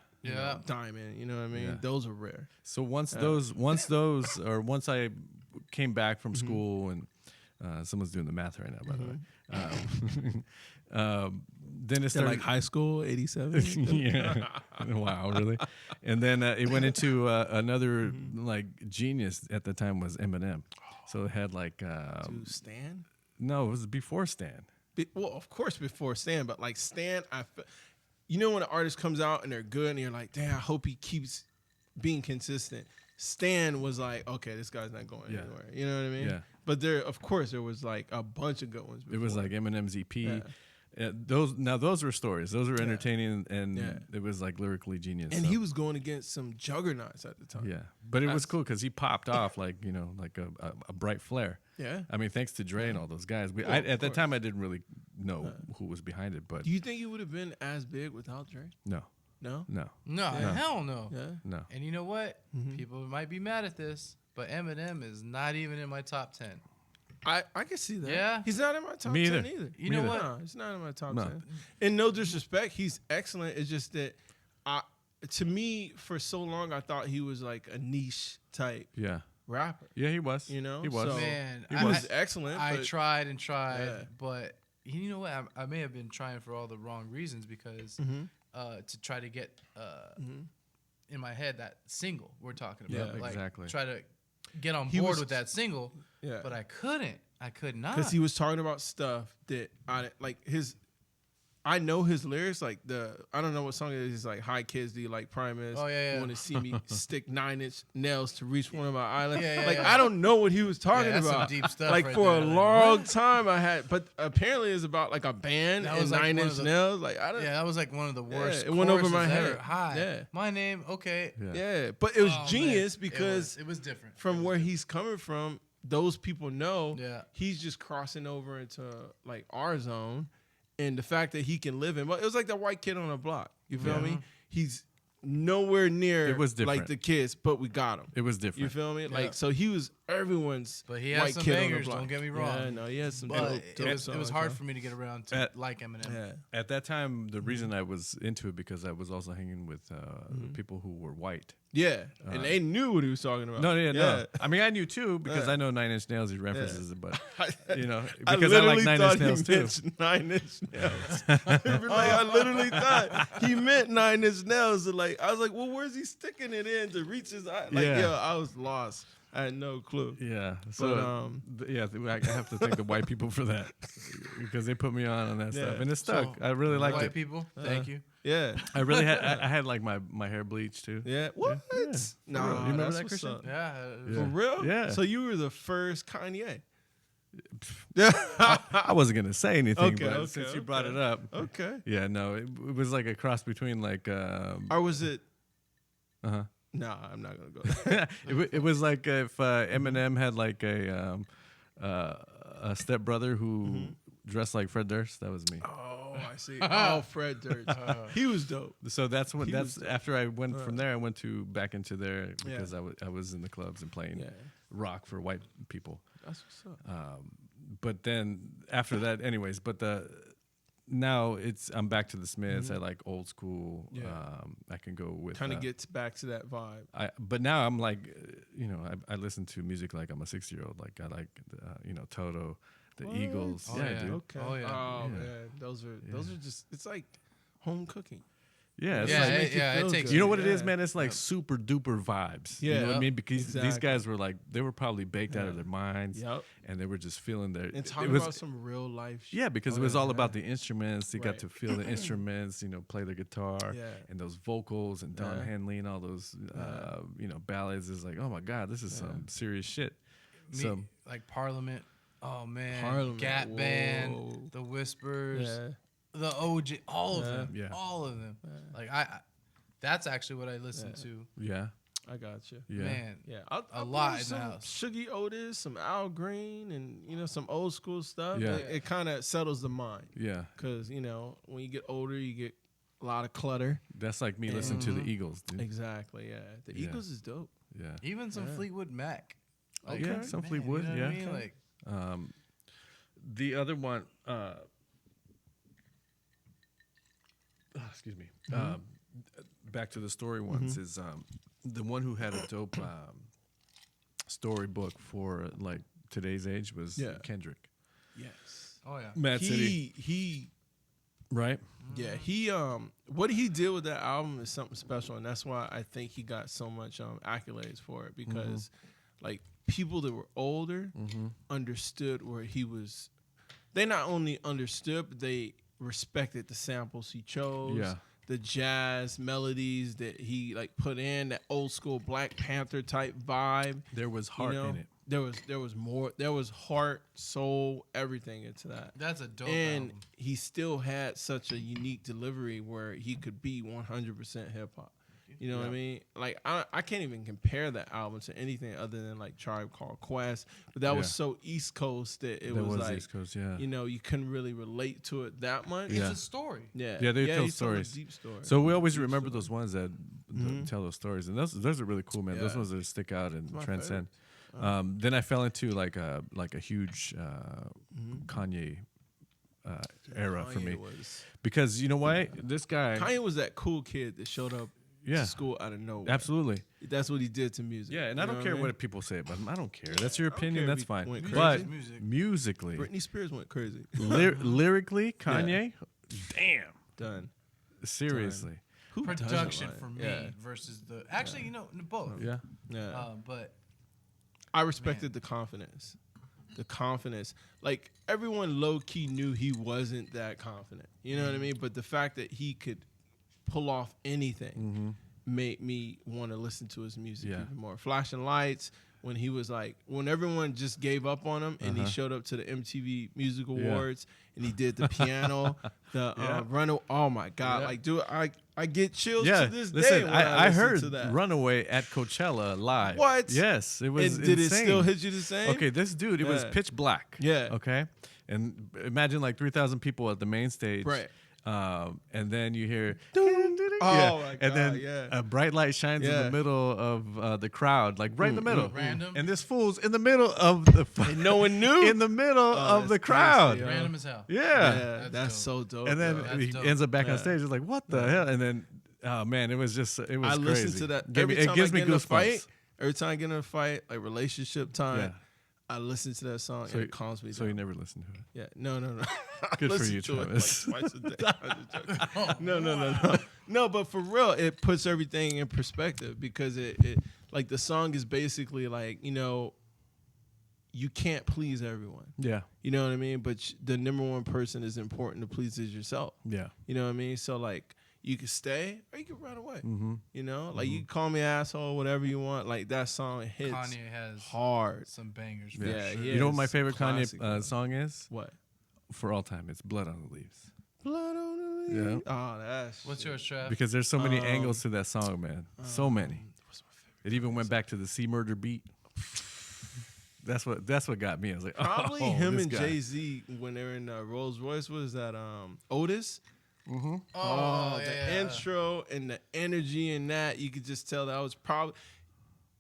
Diamond. You know what I mean? Yeah. Those are rare. So once I came back from school and someone's doing the math right now, by the way. Then it started like high school, 87. Yeah. Wow, really? And then it went into another like genius at the time was Eminem. So it had like To Stan? No, it was before Stan. Well, of course before Stan, but like Stan, you know when an artist comes out and they're good and you're like, damn, I hope he keeps being consistent. Stan was like, okay, this guy's not going anywhere. You know what I mean? Yeah. But there was like a bunch of good ones before. It was like Eminem's EP. Yeah. Those were stories. Those were entertaining, and it was like lyrically genius. And he was going against some juggernauts at the time. Yeah, but it was cool because he popped off like, you know, like a bright flare. Yeah, I mean, thanks to Dre and all those guys. At that time, I didn't really know who was behind it. But do you think he would have been as big without Dre? No. Hell no. Yeah. No. And you know what? People might be mad at this, but Eminem is not even in my top 10. I can see that. Yeah. He's not in my top 10 either. You know what? No, he's not in my top 10. And no disrespect, he's excellent. It's just that to me, for so long, I thought he was like a niche type rapper. Yeah, he was. You know? He was. So Man, he was excellent. I tried and tried, but you know what? I may have been trying for all the wrong reasons because to try to get in my head that single we're talking about. Yeah, like, exactly. Try to get on board with that single, but I couldn't. I could not. Because he was talking about stuff that I know his lyrics, like I don't know what song it is. It's like, hi kids, do you like Primus? Oh, yeah. You want to see me stick 9-inch nails to reach one of my islands? Yeah, I don't know what he was talking that's about. some deep stuff like right for there. a Like, long what? time I had, but apparently it's about like a band That and was like 9-inch nails. Like I don't. Yeah, that was like one of the worst. it went over my choruses head. ever. Hi, Yeah. my name. Okay. Yeah, but it was Oh, genius man. because it was different from where he's coming from, those people know Yeah. he's just crossing over into like our zone, and the fact that he can live in, but it was like that white kid on the block. You feel me? He's nowhere near It was different. like the kids, but we got him. It was different. You feel me? Yeah. Like, so he was everyone's But he has white some kid on the bangers, block. don't get me wrong. Yeah, no, he has some But dope it was songs, hard huh? for me to get around to like Eminem. Yeah. At that time, the reason I was into it because I was also hanging with people who were white. Yeah, and they knew what he was talking about. No. I mean, I knew too because I know Nine Inch Nails. He references it, but you know, I because I like literally Nine thought Inch Nails he too. meant 9 Inch Nails. I literally thought he meant 9 Inch Nails. And like, I was like, well, where's he sticking it in to reach his eye? Like, Yeah. I was lost. I had no clue. Yeah. So I have to thank the white people for that because they put me on that stuff, and it stuck. So, I really liked white it. people, thank you. Yeah. I really had. I had like my hair bleached too. Yeah. What? Yeah. No, You remember that's that, what's Christian? up. Yeah. For real? Yeah. So you were the first Kanye. I wasn't gonna say anything, Okay, but okay, since you okay. brought it up, Okay. yeah, no, it was like a cross between like. Or was it? Uh-huh. No, I'm not gonna go there. it was like if Eminem had like a stepbrother who dressed like Fred Durst. That was me. Oh, I see. Oh, Fred Durst. He was dope. So that's when He was after I went from there. I went back into there because Yeah. I was in the clubs and playing Yeah. rock for white people. That's what's up. But then after that, anyways. But now I'm back to the Smiths. I like old school. Yeah. I can go with Kind of gets back to that vibe. But now I'm like, I listen to music like I'm a 6-year-old. Like I like, Toto, the What? Eagles. Oh, yeah, yeah. dude. Okay. Oh, yeah. Oh Yeah. man, those are just. It's like home cooking. Yeah, it's Yeah, like, make you it feel takes. you know what it Yeah. is, man? It's like super duper vibes. You know what I Yeah. mean? Because these Exactly. guys were like, they were probably baked out of their minds, Yep. and they were just feeling their. And talking it was, about some real life shit. yeah, because Oh, it was yeah, all yeah. about the instruments. They got Right. to feel the instruments, play the guitar, Yeah. and those vocals and Don Yeah. Henley and all those, ballads. Is like, oh my god, this is some serious shit. So Like Parliament. Oh man, Parliament, Gap whoa. Band, The Whispers, Yeah. the OG, all of Yeah. them, Yeah. all of them. Like I that's actually what I listen to. yeah, I got you. yeah, Man, Yeah, A lot in the some house. Shuggy Otis, some Al Green, and some old school stuff. Yeah. It kind of settles the mind yeah. because when you get older, you get a lot of clutter. That's like me listening to the Eagles, dude. Exactly. Yeah, the Yeah. Eagles is dope. Yeah, even some Yeah. Fleetwood Mac. Okay. yeah, some Man, Fleetwood, you know yeah. what I mean? Like The other one, excuse me. Back to the story ones is the one who had a dope storybook for like today's age was Yeah. Kendrick. Yes. oh yeah. Mad City, He right? yeah, he what he did with that album is something special, and that's why I think he got so much accolades for it because like people that were older understood where he was. They not only understood, but they respected the samples he chose. Yeah. The jazz melodies that he like put in, that old school Black Panther type vibe. There was heart in it. There was more. There was heart, soul, everything into that. That's a dope And album. he still had such a unique delivery where he could be 100% hip hop. You know what I mean? Like I can't even compare that album to anything other than like Tribe Called Quest. But that was so East Coast that it That was was like East Coast, yeah. you couldn't really relate to it that much. Yeah. It's a story. Yeah, Yeah, they tell he told a stories. deep story. So we always Deep remember story. those ones that tell those stories, and those are really cool, man. Those Yeah. ones that stick out and my transcend. Then I fell into like a huge Kanye era for Kanye me was- because you know why this guy. Kanye was that cool kid that showed up Yeah. to school out of nowhere. Absolutely. That's what he did to music. Yeah, and You I don't know care I mean? what people say about him. I don't care. That's your don't opinion. care if That's he fine. went But crazy. Music. musically, Britney Spears went crazy. lyrically, Kanye, damn, Done. seriously, Who doesn't Production like- for me Yeah. versus the actually both. yeah, Yeah. But I respected the confidence. The confidence. Like everyone low key knew he wasn't that confident. You know what I mean? But the fact that he could pull off anything made me want to listen to his music Yeah. even more. Flashing Lights, when he was like, when everyone just gave up on him, and he showed up to the MTV Music Awards, and he did the piano, the Runaway. Oh my God! Like, dude, I get chills to this day. When I heard to that. Runaway at Coachella live. What? Yes, it was. And did insane. it still hit you the same? Okay, this dude, it was pitch black. Yeah. Okay, and imagine like 3,000 people at the main stage. Right. And then you hear, oh my God, and then a bright light shines in the middle of the crowd, like right in the middle. Random. And this fool's in the middle of the. And no one knew. In the middle of the crowd. Crazy, Random as hell. Yeah. That's so dope. And then he ends up back on stage. It's like, what the hell? And then, oh man, it was just, it was I crazy. listen to that It gives me goosebumps. Every time I get in a fight, like relationship time, I listen to that song and it calms me down. So you never listen to it? Yeah. No. Good for you, Travis. Like twice a day. No. No, but for real, it puts everything in perspective because it like the song is basically like, you know, you can't please everyone. Yeah. You know what I mean? But the number one person is important to please is yourself. Yeah. You know what I mean? So like, you can stay or you can run away. Mm-hmm. You know, like you can call me asshole, whatever you want. Like that song hits Kanye has hard. some bangers. Yeah, sure. You know what my favorite classic, Kanye song is? What? For all time, it's Blood on the Leaves. Blood on the leaves. Yeah. Oh, that's What's yours, Trev? Because there's so many angles to that song, man. So many. What's my favorite? It even went back to the C Murder beat. That's what got me. I was like, Probably oh, him this and guy. Jay-Z when they were in Rolls Royce. What is that? Otis. Mm-hmm. The intro and the energy in that, you could just tell that was probably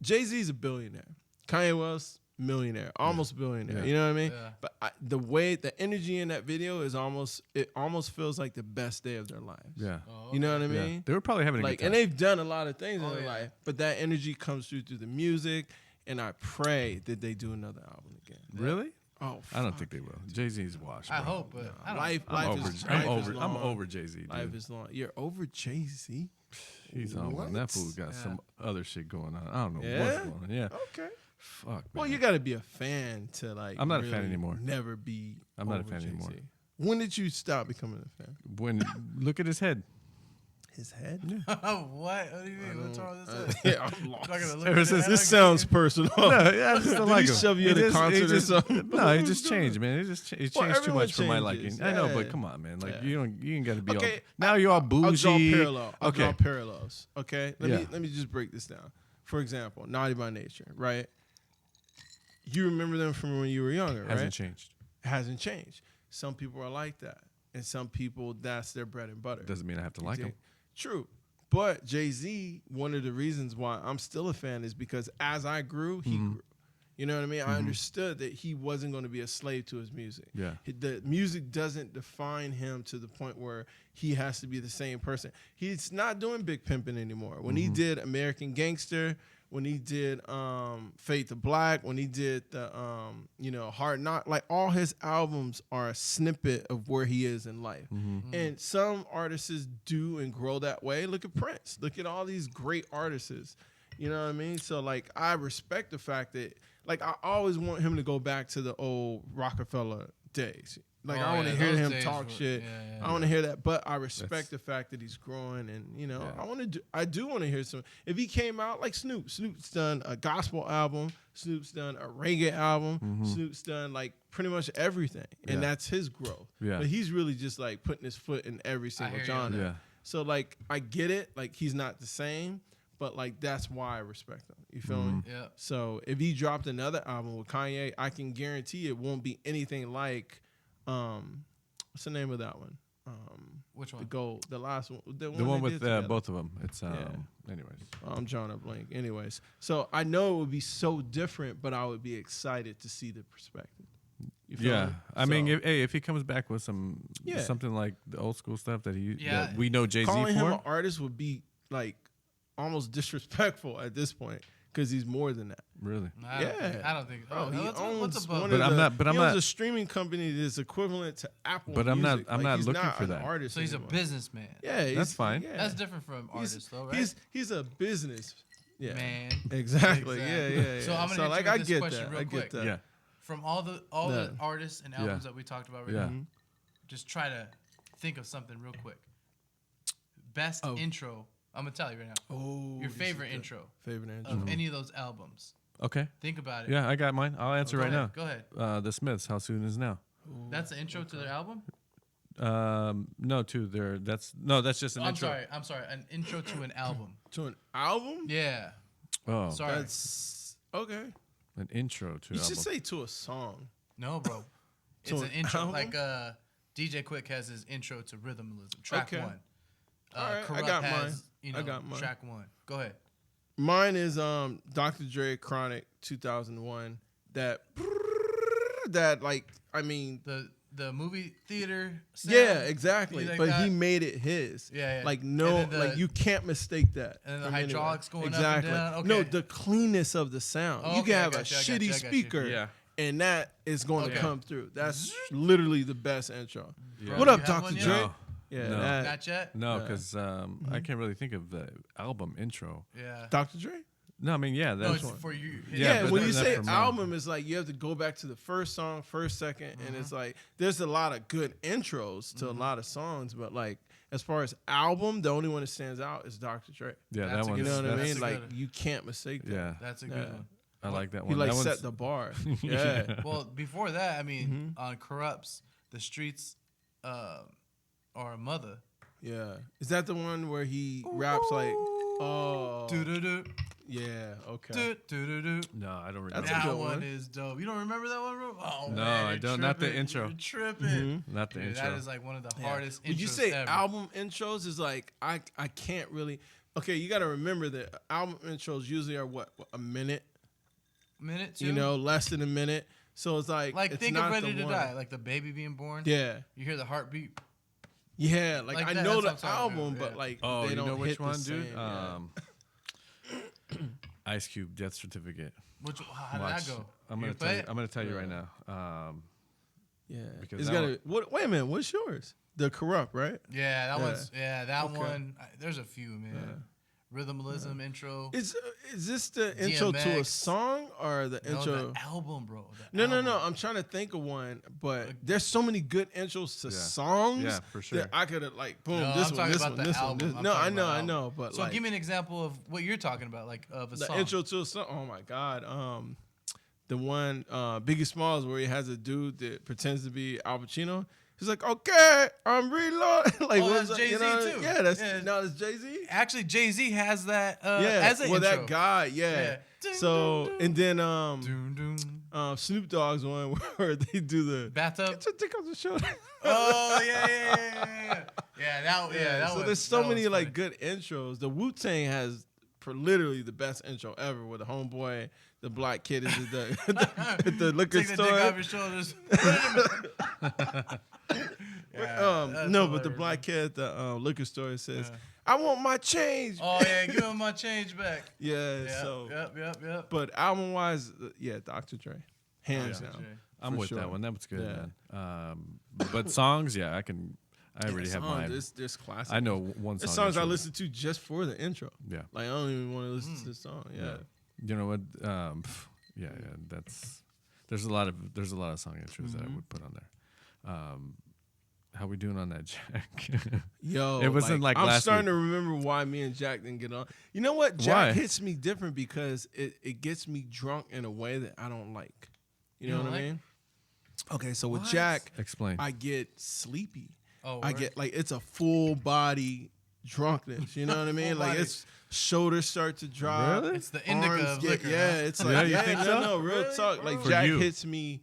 Jay-Z's a billionaire. Kanye West, millionaire, almost billionaire. Yeah. You know what I mean? Yeah. But the way the energy in that video is almost feels like the best day of their lives. Yeah. Oh, You know what I Yeah. mean? They were probably having a Like, good and time. they've done a lot of things in their yeah. life, but that energy comes through the music. And I pray that they do another album again. Really? Oh, I don't fuck. think they will. Jay-Z's washed. I bro. hope, but I don't Life is I'm long. over Jay-Z. Life Dude. is long. You're over Jay-Z? He's on one. That fool got some other shit going on. I don't know Yeah? what's going on. Yeah. Okay. Fuck. Well, man. you got to be a fan to like. I'm not a fan really anymore. Never be. I'm not a over fan Jay-Z. anymore. When did you stop becoming a fan? When look at his head. His head? what? What do you mean? What's wrong with this? Yeah, I'm lost. Not gonna look Ever at since it, This sounds personal. No, yeah, I just don't Did like he him. shove you at a concert or something? No, it just changed, man. It just it Well, changed too everyone much for my changes, liking. I know, yeah. but come on, man. Like Yeah. you ain't got to be Okay, all. Now you're all bougie. I'll draw Okay. parallels. Okay, Yeah. let me just break this down. For example, Naughty by Nature, right? You remember them from when you were younger, right? Hasn't changed. Hasn't changed. Some people are like that, and some people that's their bread and butter. Doesn't mean I have to like him. True. But Jay-Z, one of the reasons why I'm still a fan is because as I grew, he grew. You know what I mean? I understood that he wasn't going to be a slave to his music. Yeah. The music doesn't define him to the point where he has to be the same person. He's not doing Big Pimpin' anymore. When he did American Gangster, when he did Fade to Black, when he did the Hard Knock, like all his albums are a snippet of where he is in life. And some artists do and grow that way. Look at Prince. Look at all these great artists. You know what I mean? So like I respect the fact that like I always want him to go back to the old Rockefeller days. Like I want to hear those him days talk were- shit. yeah. I want to hear that, but I respect the fact that he's growing, and I do want to hear some. If he came out like Snoop's done a gospel album, Snoop's done a reggae album, Snoop's done like pretty much everything, and that's his growth. Yeah. But he's really just like putting his foot in every single hear you. genre. Yeah. So like I get it, like he's not the same, but like that's why I respect him. You feel me? Yeah. So if he dropped another album with Kanye, I can guarantee it won't be anything like what's the name of that one? Which The one? Gold, the last one. The one they with did together. both of them. It's anyways. I'm drawing a blank. Anyways, so I know it would be so different, but I would be excited to see the perspective. You feel Yeah, me? I mean, So, if he comes back with something like the old school stuff that that we know Jay-Z calling him for, an artist would be like almost disrespectful at this point because he's more than that. really. I don't think. Bro, he what's owns above? one But of I'm the, not- but I'm he owns not- a streaming company that's equivalent to Apple. But I'm not- Music. I'm Like, not he's looking not for an that. artist So he's a anymore. businessman. Yeah, That's fine. Yeah. That's different from artists, though, right? He's a business. Yeah, Man. exactly. Yeah. So I'm gonna so hit like you with I this get question that. real I get quick. that. Yeah, From all the artists and albums that we talked about right Yeah. now, just try to think of something real quick. Best intro. I'm gonna tell you right now. Oh, Your this is favorite good. intro Favorite intro. of any of those albums. Okay. Think about it. Yeah, I got mine. I'll answer Go right ahead, now. Go ahead. The Smiths. How soon is now? That's the intro to their album. No, to their. That's just an intro. I'm sorry. An intro to an album. To an album? Yeah. Oh, Sorry. That's okay. an intro to. You an should album. say to a song. No, bro. It's To an an intro. album? Like DJ Quick has his intro to Rhythmalism, track Okay. 1. All right, I Corrupt got has, mine. You know, I got mine. track 1. Go ahead. Mine is Dr. Dre Chronic 2001. That like I mean The movie theater sound. yeah, exactly. Like but that? he made it his. Yeah, yeah. Like And no, then the- like you can't mistake that. and then the from anywhere. hydraulics going up and exactly. down? Okay. No, the cleanness of the sound. Oh, you okay, can I have a got you, I got shitty you, I got you. speaker, Yeah. and that is going Okay. to come through. That's literally the best intro. Yeah. What You up, have Dr. one yet? Dre? No. Yeah, No. that, Not yet? No, Yeah. because I can't really think of the album intro. Yeah. Dr. Dre. No, I mean, yeah, No, that's it's for you. Yeah, Yeah, but when you that's say for mine. album, it's like you have to go back to the first song, first, second, and it's like there's a lot of good intros to a lot of songs, but like as far as album, the only one that stands out is Dr. Dre. yeah, That's that a one. You know what I That's mean? a Like good- you can't mistake that. Yeah, That's a good Yeah. one. I like that He one. like that set one's- the bar. Yeah. Well, before that, I mean, on Corrupts, the streets are a mother. Yeah. Is that the one where he raps like, oh, Do-do-do, yeah, okay. do-do-do-do. No, I don't remember. That's a That good one one. is dope. You don't remember that one, bro? Oh, No, man, I you're don't. Not the tripping. intro. You're tripping. Not the Dude, intro. that is like one of the Yeah. hardest intros When you say ever. album intros, is like I can't really. Okay, you got to remember that album intros usually are what a minute. Minute, two? You know, less than a minute. So it's like it's think not of Ready the to one. Die, like the baby being born. Yeah, You hear the heartbeat. yeah. Like Like I that, know that's the what I'm talking album, about, but yeah. like Oh, they you don't know which hit the one, dude? same, yeah. Ice Cube, Death Certificate. How did Watch. that go? I'm You gonna play tell you. it? I'm gonna tell you right Yeah. now. Yeah, Because it's that got one- what? Wait a minute, what's yours? The Corrupt, right? Yeah, that Yeah. one's that Okay. one. There's a few, man. Rhythmalism intro. Is this the intro to a DMX. song or the No, intro? the album, bro. The No. album. I'm trying to think of one, but there's so many good intros to Yeah. songs. Yeah, for sure. That I could have like boom, No, this I'm one, talking this about one, the this one. album. This. I'm No, talking about I album. know, but So like give me an example of what you're talking about, like of a the song. intro to a song. Oh my god, the one Biggie Smalls where he has a dude that pretends to be Al Pacino. He's like, okay, I'm reloading. Like, Oh, what's that's that? You Jay-Z know, too. Yeah, that's Yeah. no, that's Jay Z. Actually, Jay-Z has that Yeah, as an intro. that guy, yeah. Yeah. So and then Doom, doom. Snoop Dogg's one where they do the Bathtub. get your dick on the shoulder. Oh yeah. That so was, there's so that many was like funny. good intros. The Wu-Tang has literally the best intro ever with the homeboy, the black kid is at the liquor Take the dick off store. your shoulders. No, but the black kid at the liquor store says, "I want my change." Oh yeah, give him my change back. Yeah, Yep, so yep. but album wise, yeah, Dr. Dre, hands Dr. down. Dre. I'm for with sure. that one. That was good, Yeah. man. But songs, yeah, I already have mine. There's classic. I know one song. There's songs I intro. listen to just for the intro. Yeah. Like I don't even want to listen to the song. Yeah. You know what? Yeah. There's a lot of song intros that I would put on there. How we doing on that, Jack? Yo, It wasn't like I'm last starting week. to remember why me and Jack didn't get on. You know what? Jack Why? hits me different because it gets me drunk in a way that I don't like. You know don't what I like? mean? Okay, so with What? Jack, Explain. I get sleepy. Oh, I word? get like it's a full body drunkenness. You know what I mean? Full Like body. it's shoulders start to drop. Really? It's the indica arms of get- liquor. Yeah, huh? it's Yeah, like you think so? no, real Really? talk. Like For Jack you. hits me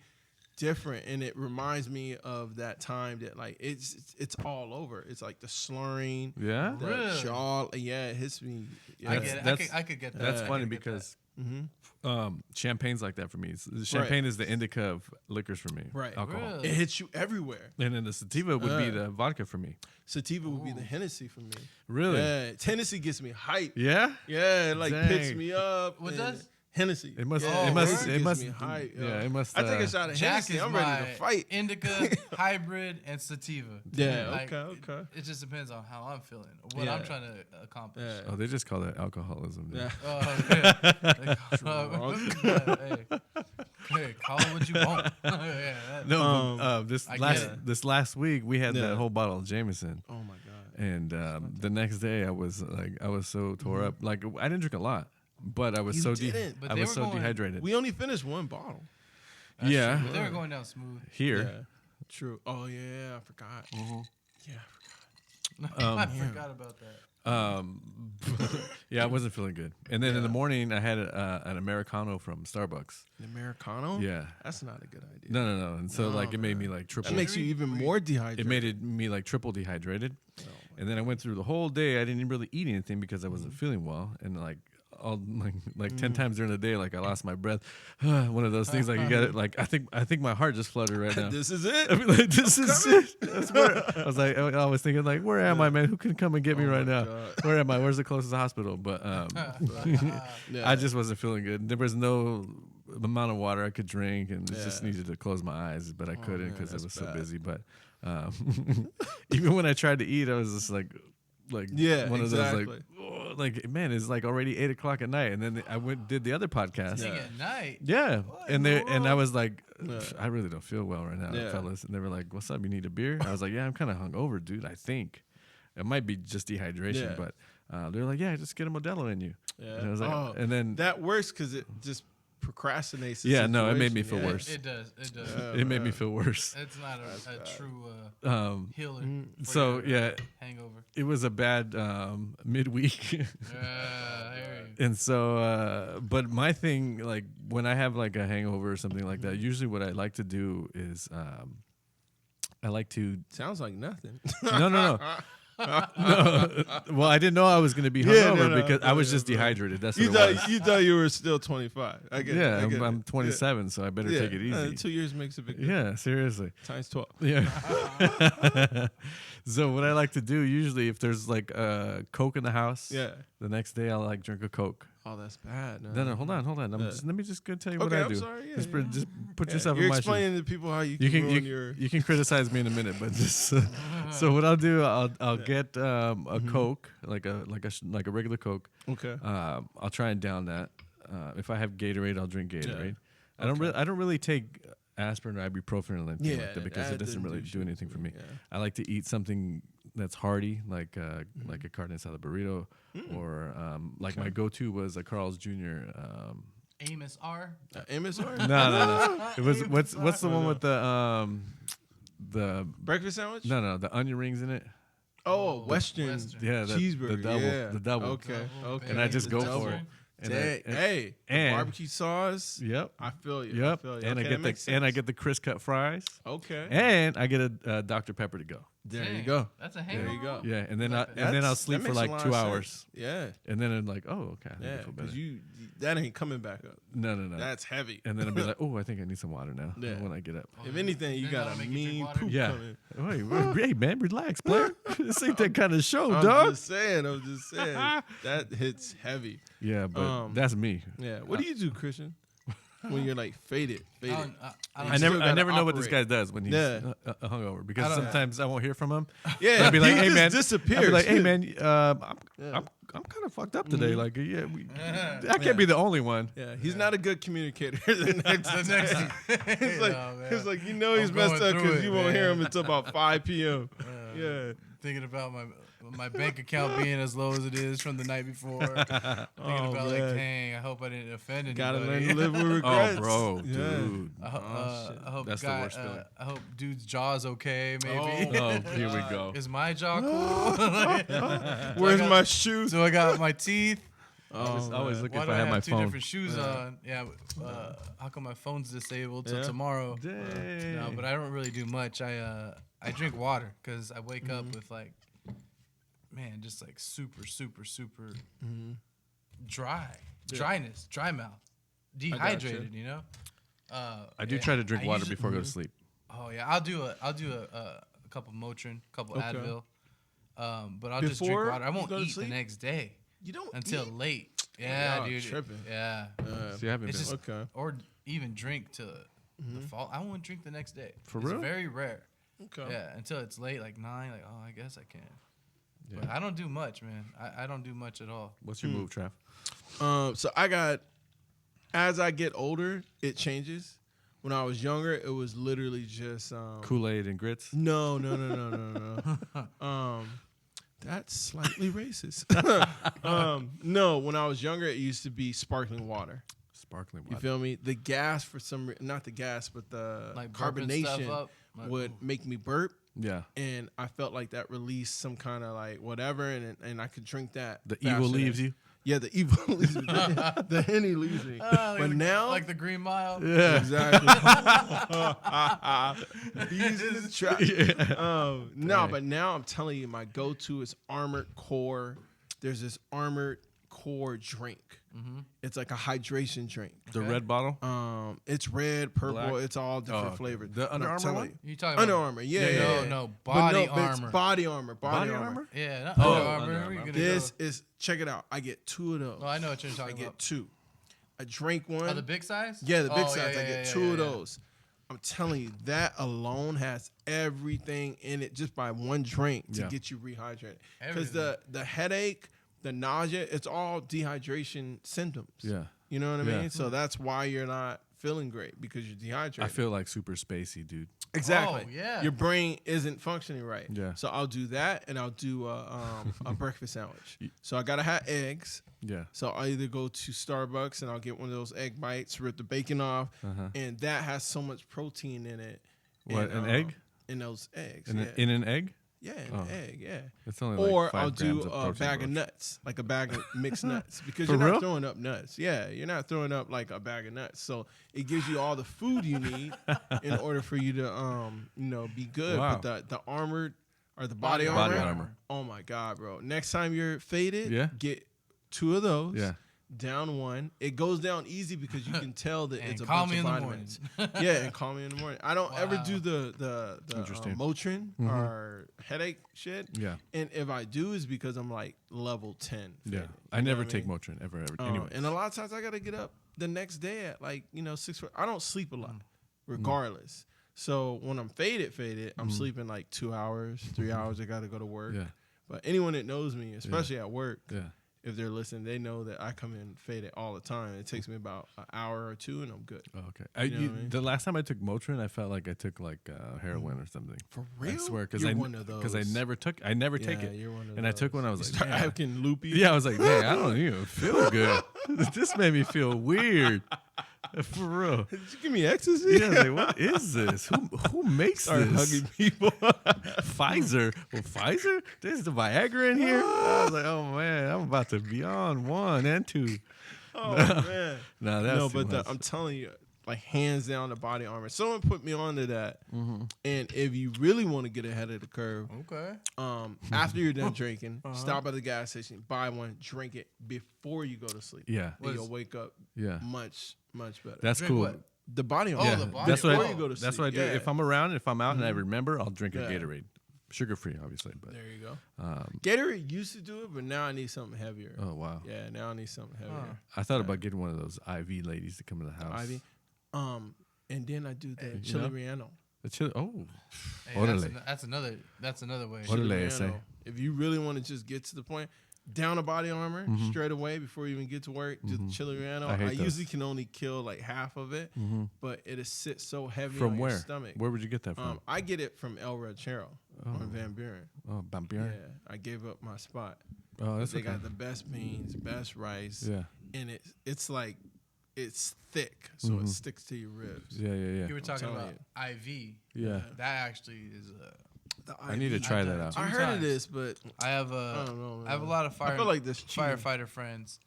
different, and it reminds me of that time that like it's all over. It's like the slurring, Yeah. the Really? jaw. Yeah, it hits me. Yeah. I That's- get it. that's- I could get that. That's I funny could get because Mm-hmm. champagne's like that for me. Champagne is the indica of liquors for me. Right. Alcohol. Really? It hits you everywhere. And then the sativa would be the vodka for me. Sativa would be the Hennessy for me. Really? Yeah, Tennessee gets me hype. Yeah? Yeah, it like picks Dang. me up. What and does? Hennessy. It must. Yeah, it must. Hennessy It gets must. me hype. Yeah. It must. I take a shot of Jack Hennessy. is I'm my ready to fight. indica, hybrid, and sativa. Yeah. Like, Okay. It just depends on how I'm feeling, or what Yeah. I'm trying to accomplish. Yeah. Oh, they just call that alcoholism. dude. Yeah. Oh, yeah. Hey, call it what you want. Yeah, that- No, but, I get it. this last week we had Yeah. that whole bottle of Jameson, Oh my god. and the next day I was so tore up. Like I didn't drink a lot, but I was You so didn't. But I they was were so going- dehydrated. We only finished one bottle. That's Yeah. true, but they were going down smooth. Here. Yeah. True. Oh yeah, I forgot. Yeah, I forgot about that. Yeah, I wasn't feeling good. And then in the morning, I had an Americano from Starbucks. the Americano. Yeah. That's not a good idea. No. And so No, like it made me man. like triple. That makes you even more dehydrated. It made me like triple dehydrated. And then I went through the whole day. I didn't really eat anything because I wasn't feeling well. And like all like 10 times during the day, like I lost my breath. One of those things like you got it. Like I think my heart just fluttered right now. This is it. I mean, like, this is it. That's where I was like, I was thinking like, where am I, man? Who can come and get me right now? God. Where am I? Where's the closest hospital? But Yeah. I just wasn't feeling good. There was no amount of water I could drink, and Yeah. just needed to close my eyes, but I couldn't man, because I that's was so bad. busy. But even when I tried to eat, I was just like Yeah, one of exactly. those like man, it's like already 8 o'clock at night, and then I did the other podcast. Sing Yeah. at night. Yeah, What and in the I world? was like, Yeah. I really don't feel well right now, Yeah. fellas. And they were like, "What's up? You need a beer?" I was like, "Yeah, I'm kind of hungover, dude. I think it might be just dehydration." Yeah. But they're like, "Yeah, just get a Modelo in you." Yeah. And I was like, Oh, and then that works because it just procrastinates. The Yeah, no, it made me situation. feel worse. It does. It does. Yeah. it made me feel worse. It's not a true healer. for So your, yeah, hangover. it was a bad midweek. I hear you. And so, but my thing, like when I have like a hangover or something like that, usually what I like to do is, I like to. Sounds like nothing. No. Well, I didn't know I was going to be Yeah, hungover no, because I was yeah, just bro. dehydrated. That's what You it was. thought you were still 25. I get it. Yeah, I get I'm it. 27, so I better Yeah. take it easy. 2 years makes a big difference. Yeah, seriously. Times 12. Yeah. So what I like to do usually, if there's like a Coke in the house, Yeah. the next day I'll like drink a Coke. Oh, that's bad. No, hold on. Let me just go tell you what Okay, I I'm do. sorry. Yeah, just, yeah. just put Yeah, yourself You're in my shoes. explaining to people how you You can can ruin your. you can criticize me in a minute, but just so what I'll do, I'll get a Coke, like a regular Coke. Okay. I'll try and down that. If I have Gatorade, I'll drink Gatorade. Yeah. I don't really take aspirin or ibuprofen or anything Yeah, like that because that it doesn't doesn't really do do shit anything for for me. me, yeah. I like to eat something that's hearty, like a carne asada burrito, or like my go-to was a Carl's Jr. Amos R. MSR? No. It was what's the one with the Breakfast sandwich? no the onion rings in it. Oh, Western. Yeah, cheeseburger. the double. Okay. Okay. And I just The go double. for it. And Dang. I- Hey, the and- barbecue sauce. Yep. I feel you. Yep. I feel you. And Okay, I that makes get sense. the crisp cut fries. Okay. And I get a Dr Pepper to go. There you Dang, go. That's a hangover. There you go. Yeah, and then Like and then I'll That sleep for makes a like lot 2 of hours, sense. Yeah. and then I'm like, oh, okay, I Yeah. feel better. Because that ain't coming back up. No. That's heavy. And then I'll be like, oh, I think I need some water now. Yeah. When I get up. If anything, you Then got that'll a make you drink mean water? poop Yeah. coming. Hey man, relax, player. This ain't that kind of show, I'm dog. just saying. That hits heavy. Yeah, but that's me. Yeah. What do you do, Christian? When you're like faded. I don't I never gotta know what this operate. guy does when he's Yeah. hungover because I don't- sometimes I won't hear from him. Yeah. I'll be like, he hey just man, disappears. I'll be like, hey man, Yeah. I'm kind of fucked up today. Like, yeah, I Yeah. can't be the only one. Yeah, he's not a good communicator. The next He's it's like you know he's I'm messed going up through because it, you won't hear man. him until about 5 p.m. Yeah. Thinking about my bank account being as low as it is from the night before. Thinking about man. like, dang, I hope I didn't offend anybody. Gotta learn to live with regrets. Oh, bro, Yeah. dude. I hope That's the worst feeling. I hope dude's jaw's okay. Maybe. Oh, here we go. Is my jaw cool? Where's my shoes? So I got my teeth. I always look Why if do I I have have my two phone. different shoes on? Yeah. How come my phone's disabled till Yeah. tomorrow? Dang. No, but I don't really do much. I drink water because I wake up with like, man, just like super dryness, dry mouth, dehydrated. You know. I do yeah, try to drink I water usually- before I go to sleep. Oh yeah, I'll do a couple Motrin, couple Okay. Advil, but I'll just drink Before water. I you won't go to eat the sleep? next day You don't until eat? late. Yeah, y'all dude. tripping. Yeah. See, I haven't It's been. just Okay. or even drink to the fall. I won't drink the next day. For it's real? very rare. Okay. Yeah, until it's late, like 9. Like, oh, I guess I can. Yeah. But I don't do much, man. I don't do much at all. What's your move, Trav? So I got, as I get older, it changes. When I was younger, it was literally just Kool-Aid and grits. No. That's slightly racist. No, when I was younger, it used to be sparkling water. Sparkling water. You feel me? The gas for some not the gas, but the Like burping stuff carbonation up. would make me burp. Yeah. And I felt like that released some kind of like whatever, and I could drink that. The evil leaves you. Yeah, the evil leaves me. The Henny leaves me. But now, like the Green Mile. Yeah. exactly. These in the trap. Yeah. No, but now I'm telling you, my go-to is Armored Core. There's this Armored Core drink. Mm-hmm. It's like a hydration drink. The red bottle. It's red, purple. Black? It's all different flavored. The Under Armour one? You talking Under about Armour? Yeah. No, body But armor. It's body armor. Body armor. Yeah, not Oh, Under Under Armour. Armour. You're gonna This go- is check it out. I get 2 of those. Oh, I know what you're I talking get about. 2. I drank one. Oh, the big size? Yeah, the big Oh, size. yeah, I get yeah, 2 of yeah. those. I'm telling you, that alone has everything in it just by one drink to Yeah. get you rehydrated. Because Everything. the headache, the nausea, it's all dehydration symptoms. Yeah. You know what I Yeah. mean? So that's why you're not feeling great because you're dehydrated. I feel like super spacey, dude. Exactly. Oh, yeah. Your brain isn't functioning right. Yeah. So I'll do that, and I'll do a breakfast sandwich. So I gotta have eggs. Yeah. So I'll either go to Starbucks and I'll get one of those egg bites, rip the bacon off, and that has so much protein in it. What, And, an egg? In those eggs. In, yeah. in an egg? Yeah, in Oh. an egg, yeah. It's only like Or 5 I'll do grams of a protein, bag bro. of nuts, like a bag of mixed nuts, because For you're real? not throwing up nuts. Yeah, you're not throwing up like a bag of nuts. So it gives you all the food you need in order for you to, be good. Wow. But the armored or the body Body armor, armor. oh my God, bro! Next time you're faded, Yeah. get 2 of those. Yeah. Down 1. It goes down easy because you can tell that And it's a call bunch me of in the vitamins. Yeah, and call me in the morning. I don't ever Wow. do the Interesting. Motrin or headache shit. Yeah. And if I do, is because I'm like level 10. Yeah. faded. I You know never what take mean? Motrin ever. Anyway. And a lot of times I got to get up the next day at like, 6. I don't sleep a lot, regardless. So when I'm faded, I'm sleeping like 2 hours, 3 hours. I got to go to work. Yeah. But anyone that knows me, especially at work, Yeah. if they're listening, they know that I come in faded all the time. It takes me about an hour or 2, and I'm good. Oh, okay. You know what I mean? The last time I took Motrin, I felt like I took like heroin or something. For real? I swear, because You're one of those. I never take it. You're one of And I took those. one. I was You like, start "Man." acting loopy. Yeah, I was like, dang, I don't even feel good. This made me feel weird. For real. Did you give me ecstasy? Yeah, I was like, what is this? Who makes Start this? hugging people. Pfizer. Well, Pfizer? There's the Viagra in here? I was like, oh man, I'm about to be on 1 and 2. Oh man. No, that's No, too but much. I'm telling you, like hands down, the body armor. Someone put me onto that. Mm-hmm. And if you really want to get ahead of the curve, Okay. after you're done drinking, stop at the gas station, buy one, drink it before you go to sleep. Yeah. And you'll wake up Yeah. much better. That's Drink cool. what? The body armor. Oh, Yeah, the body that's what Before I, you go to that's sleep. what I do. Yeah. If I'm around, if I'm out and I remember, I'll drink a Yeah. Gatorade. Sugar free, obviously, but There you go. Gatorade used to do it, but now I need something heavier. oh wow. Yeah, now I need something heavier. I thought about getting one of those IV ladies to come to the house. Ivy. And then I do the you chili know? Riano. The chili. Oh, Hey, Orale. that's another way. What- Chili Orale, I say. Riano. If you really want to just get to the point, down a body armor straight away before you even get to work, do the chili Riano. I hate I those. usually can only kill like half of it, but it sits so heavy from on where? your stomach. Where would you get that from? I get it from El Ranchero on Van Buren. Oh, Yeah, Bambier. I gave up my spot. Oh, that's They okay. got the best beans, best rice, Yeah. and it's like it's thick, so it sticks to your ribs. Yeah, yeah, You were talking telling about IV. yeah. That actually is. I need to try that out. I Two heard of times. this, but I have I don't know. Man. I have a lot of I feel like this cheating. firefighter friends,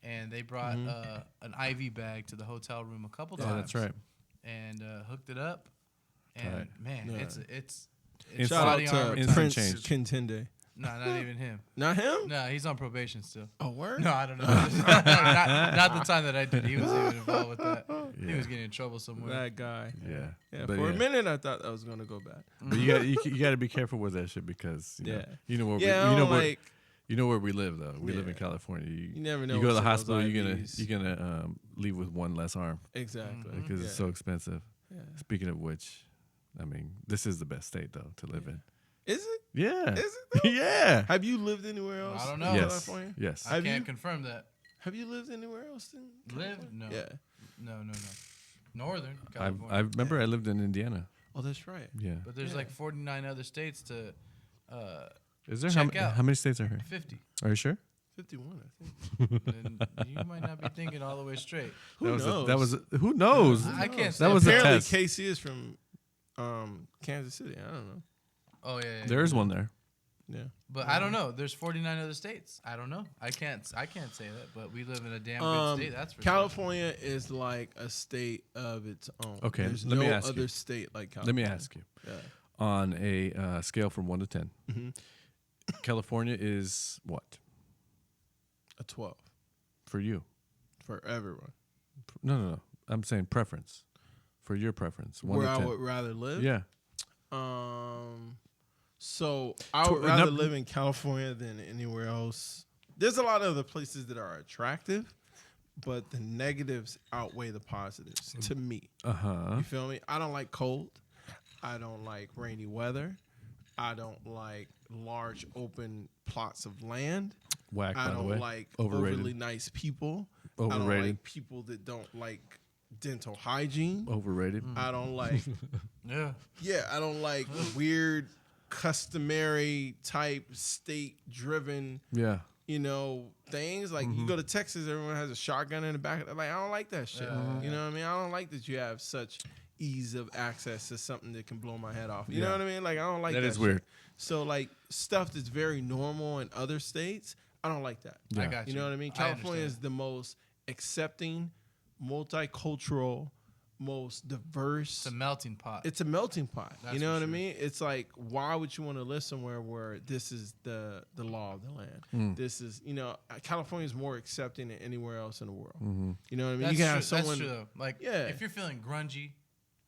and they brought an IV bag to the hotel room a couple Oh, times. that's right. And hooked it up, and Right. man, Yeah. it's Shout body out armor to Instant Prince change. Contende. No, not even him. Not him? No, he's on probation still. Oh, word? No, I don't know. not the time that I did. He was even involved with that. He Yeah. was getting in trouble somewhere. That guy. Yeah. Yeah, But for yeah. a minute I thought that was gonna go bad. But you got to be careful with that shit because you know, Yeah. you know where Yeah, we, you know where like you know where we live though. We live in Yeah. California. you never know. You go to the what's in those hospital, you're IVs. gonna leave with one less arm Exactly because it's so expensive. Yeah. Speaking of which, I mean, this is the best state though to live in. Is it? Yeah. Is it? Though? Yeah. Have you lived anywhere else? I don't know. in Yes. California? Yes. I Have can't you? confirm that. Have you lived anywhere else? In Live? California? No. Yeah. No. Northern I California. remember I lived in Indiana. Oh, that's right. Yeah. But there's Yeah. like 49 other states to Is there Check out. how many states are here? 50. Are you sure? 51, I think. And you might not be thinking all the way straight. Who knows? Who knows? I can't say. That was a Apparently, test. KC is from Kansas City. I don't know. Oh yeah. There's one there. Yeah. But I don't know. There's 49 other states. I don't know. I can't say that. But we live in a damn good state. That's for California is like a state of its own. Okay, There's let no me ask other you. state like Let California. me ask you. Yeah. On a scale from 1 to 10, Mhm. California is what A 12 for you? for everyone. No. I'm saying preference. For your preference, 1 Where to I 10. would rather live. Yeah. So I would rather live in California than anywhere else. There's a lot of other places that are attractive, but the negatives outweigh the positives to me. Uh-huh. You feel me? I don't like cold. I don't like rainy weather. I don't like large open plots of land. Whack, I by the don't way. like Overrated. overly nice people. I don't Overrated. like people that don't like dental hygiene. Overrated. I don't like Yeah. I don't like weird customary type state driven Yeah. things. Like you go to Texas, everyone has a shotgun in the back. Like I don't like that shit. You know what I mean? I don't like that you have such ease of access to something that can blow my head off. You know what I mean? Like I don't like that. That is shit. weird. So like stuff that's very normal in other states, I don't like that. Yeah. I got you. You know what I mean? I California is understand. the most accepting, multicultural, most diverse. It's a melting pot. It's a melting pot. That's You know for what I sure. mean? It's like, why would you want to live somewhere where this is the law of the land? This is, California is more accepting than anywhere else in the world. You know what I mean? That's you can true. have someone. That's true though. Like, Yeah. if you're feeling grungy,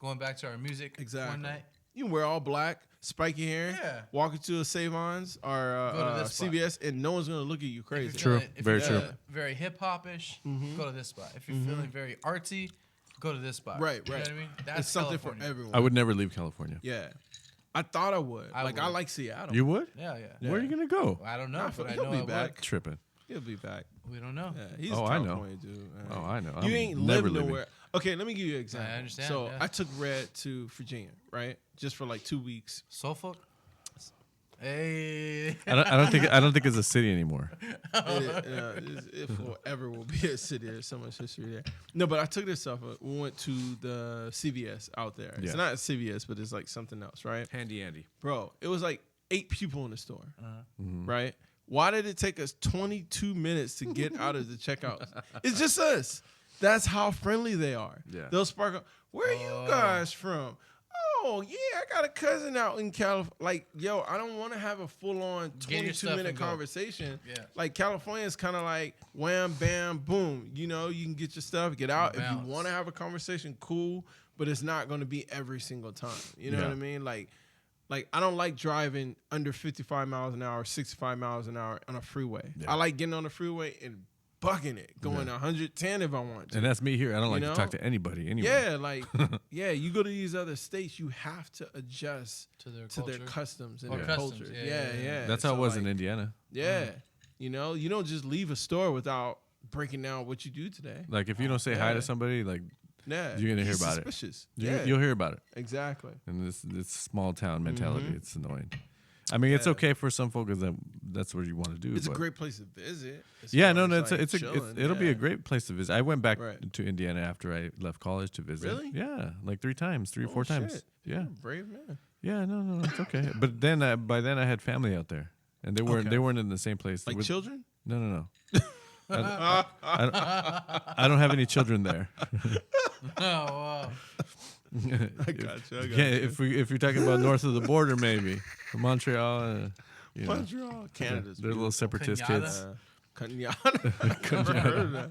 going back to our music Exactly. one night, You can wear all black, spiky hair, Yeah. walk into a Savon's or Go to this spot. CVS, and no one's gonna look at you crazy. True. If Very you're true. feeling very hip hop-ish, go to this spot. If you're feeling very artsy, go to this spot. Right, You know right. what I mean? That's It's something California. for everyone. I would never leave California. Yeah, I thought I would. I I would. like Seattle. You would? Yeah. Where are you gonna go? I don't know, Nah, but I he'll know be I would. back. Tripping. He'll be back. We don't know. Yeah, he's Oh, a I know. California dude. Oh, I know. You I'm ain't never lived leaving. nowhere. Okay, let me give you an example. I understand, So yeah. I took Red to Virginia, right? Just for like 2 weeks. Suffolk? Hey. I don't think it's a city anymore. It forever will be a city. There's so much history there. No, but I took this stuff. We went to the CVS out there. It's Yeah. not a CVS, but it's like something else, right? Handy Andy. Bro, it was like 8 people in the store, Mm-hmm. right? Why did it take us 22 minutes to get out of the checkout? It's just us. That's how friendly they are. Yeah. They'll sparkle. Where are you guys from? Oh, yeah, I got a cousin out in California. Like, yo, I don't want to have a full-on Get your stuff 22-minute and go. conversation. Yeah. Like, California is kind of like wham, bam, boom. You can get your stuff, get out. If you Bounce. want to have a conversation, cool, but it's not going to be every single time. You know Yeah. what I mean? Like, I don't like driving under 55 miles an hour, 65 miles an hour on a freeway. Yeah. I like getting on the freeway and bucking it, going 110 if I want to. And that's me here. I don't like You to know? talk to anybody anyway. Yeah, like, you go to these other states, you have to adjust To their to their culture. customs and Or their customs, culture. yeah. Yeah. That's how So, it was like, in Indiana. Yeah. You don't just leave a store without breaking down what you do today. Like if you don't say hi Yeah. to somebody, like Yeah. You're gonna hear He's about it. suspicious. you'll hear about it. Exactly. And this small town mentality, it's annoying. I mean, it's okay for some folks that's what you want to do. It's a but- great place to visit. as Yeah, far no, as, like, chilling. it'll be a Yeah. great place to visit. I went back Right. to Indiana after I left college to visit. Really? Yeah, like 3 or 4 times. shit. Yeah, You're a brave man. yeah, no, it's okay. But then by then I had family out there, and they weren't Okay. they weren't in the same place. Like with- children? No. I don't have any children there. Oh, wow. I got you. Yeah, if you're talking about north of the border, maybe Montreal. You know, Montreal, Canada's they're little separatist Kenyatta? kids. Kenyatta. Never heard of that.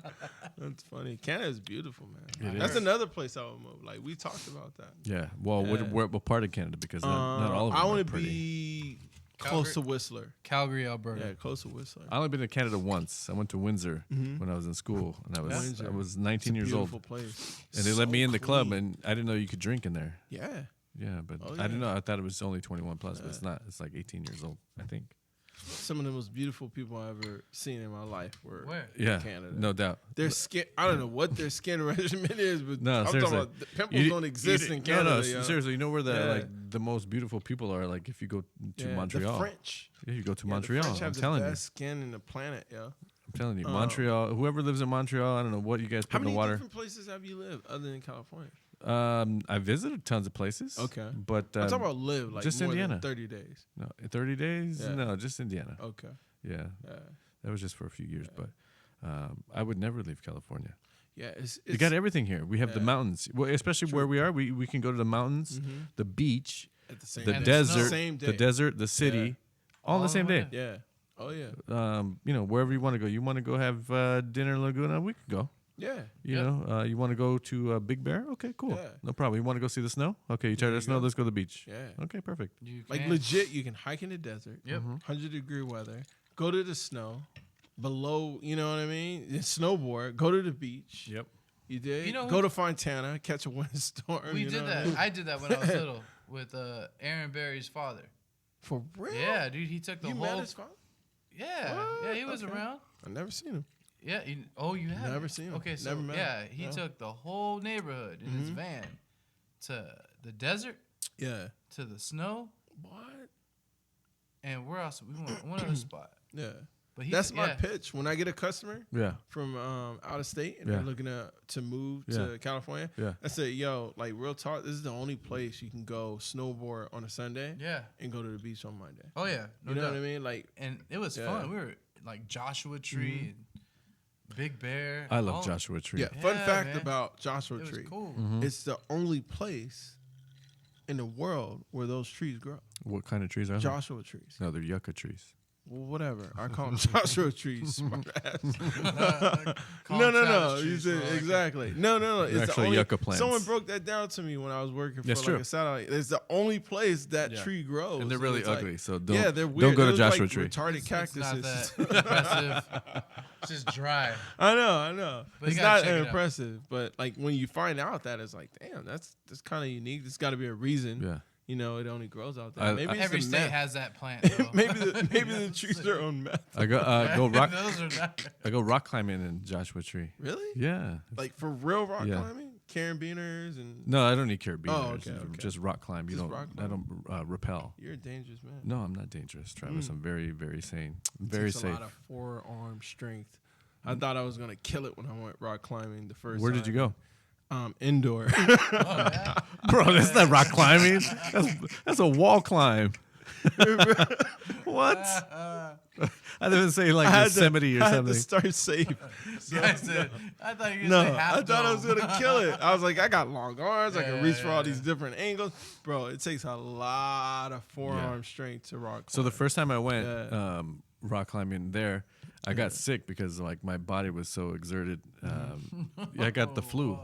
That's funny. Canada's beautiful, man. It That's is. another place I would move. Like we talked about that. Yeah. Well, Yeah. what part of Canada? Because not all of them I are want to pretty. be Calgary? close to Whistler. Calgary, Alberta. Yeah, close to Whistler. I only been to Canada once. I went to Windsor when I was in school, and I was Windsor. I was It's 19 a years old, beautiful place. and they let me in the club, clean. and I didn't know you could drink in there. Yeah. Yeah, but Oh, I didn't yeah. know. I thought it was only 21 plus, but it's not. It's like 18 years old, I think. some of the most beautiful people I've ever seen in my life were yeah, in Canada. no doubt. Their skin, I don't know what their skin regimen is, but No, I'm seriously. talking about the pimples don't exist in Canada. No, yo. seriously, you know where the the most beautiful people are? Like if you go to Montreal. The French. Yeah, you go to Yeah, Montreal. the French have I'm the telling best you. skin in the planet, yo. I'm telling you. Montreal, whoever lives in Montreal, I don't know what you guys How put in many the water. different places have you lived other than California? I visited tons of places. Okay. But I'm talking about live, like just more Indiana. than 30 days. No, 30 days? Yeah. No, just Indiana. Okay. Yeah. Yeah. That was just for a few years, but I would never leave California. Yeah, it's You got everything here. We have the mountains, well, especially where we are. We can go to the mountains, the beach, at the same the day. desert, Same day. the desert, the city, Yeah. all on the same day. Yeah. Oh yeah. You know, wherever you want to go. You want to go have dinner in Laguna? We could go. Yeah. You know, you want to go to Big Bear? Okay, cool. Yeah. No problem. You want to go see the snow? Okay, you tired of the snow? go. Let's go to the beach. Yeah. Okay, perfect. Like legit, you can hike in the desert. Yep. 100-degree weather. Go to the snow. Below, you know what I mean? Snowboard. Go to the beach. Yep. You did. You know go to Fontana, catch a windstorm. We you did know that. what I mean? I did that when I was little with Aaron Barry's father. For real? Yeah, dude, he took the You whole. met his father? Yeah, What? yeah, he was Okay. around. I've never seen him. Yeah. You have Never seen him. Okay, so Never met him. he No. took the whole neighborhood in his van to the desert, Yeah. to the snow, What? and where else? We went one other spot. Yeah. But he, That's my yeah. pitch. When I get a customer Yeah. from out of state and Yeah. they're looking to move to California, Yeah. I say, yo, like real talk, this is the only place you can go snowboard on a Sunday Yeah. and go to the beach on Monday. Oh yeah. No You know doubt. what I mean? Like, And it was Yeah. fun. We were like Joshua Tree, and Big Bear. I love all- Joshua Tree. yeah. Fun Yeah, fact man. about Joshua It was Tree: cool. it's the only place in the world where those trees grow. What kind of trees are they? Joshua trees. No, they're yucca trees. Well, whatever. I call them Joshua trees. Smart ass. Call No. them Travis You trees, said bro. Like, exactly. No. They're It's the actually only, yucca plants. Someone broke that down to me when I was working for That's like true. a satellite. It's the only place that Yeah. tree grows, And they're really it's like- ugly, so don't, yeah, they're don't weird. go to Those, Joshua like, Tree. Retarded It's cactuses. not that impressive. It's just dry. I know. But you It's gotta not check it out. impressive, but like when you find out that, it's like, damn, that's kind of unique. There's got to be a reason. Yeah. You know, it only grows out there. Maybe it's Every the state meth. has that plant. Though. maybe the trees are on meth. I go rock. Those are not. I go rock climbing in Joshua Tree. Really? Yeah. Like for real rock Yeah. climbing, carabiners and. No, I don't need carabiners. Oh, okay. Just rock climb. You Just don't. rock I don't rappel. You're a dangerous man. No, I'm not dangerous, Travis. I'm very, very sane. Very Takes safe. a lot of forearm strength. I thought I was gonna kill it when I went rock climbing the first. Where did you go? Indoor. Bro, that's not rock climbing. That's a wall climb. What? I didn't say like Yosemite or I had something. to start safe. I said, I thought you were No, gonna say half I thought I was dome. gonna kill it. I was like, I got long arms. I can reach for all Yeah. these different angles, bro. It takes a lot of forearm strength to rock. So the climb. first time I went Yeah. rock climbing there, I got sick because like my body was so exerted. I got the flu.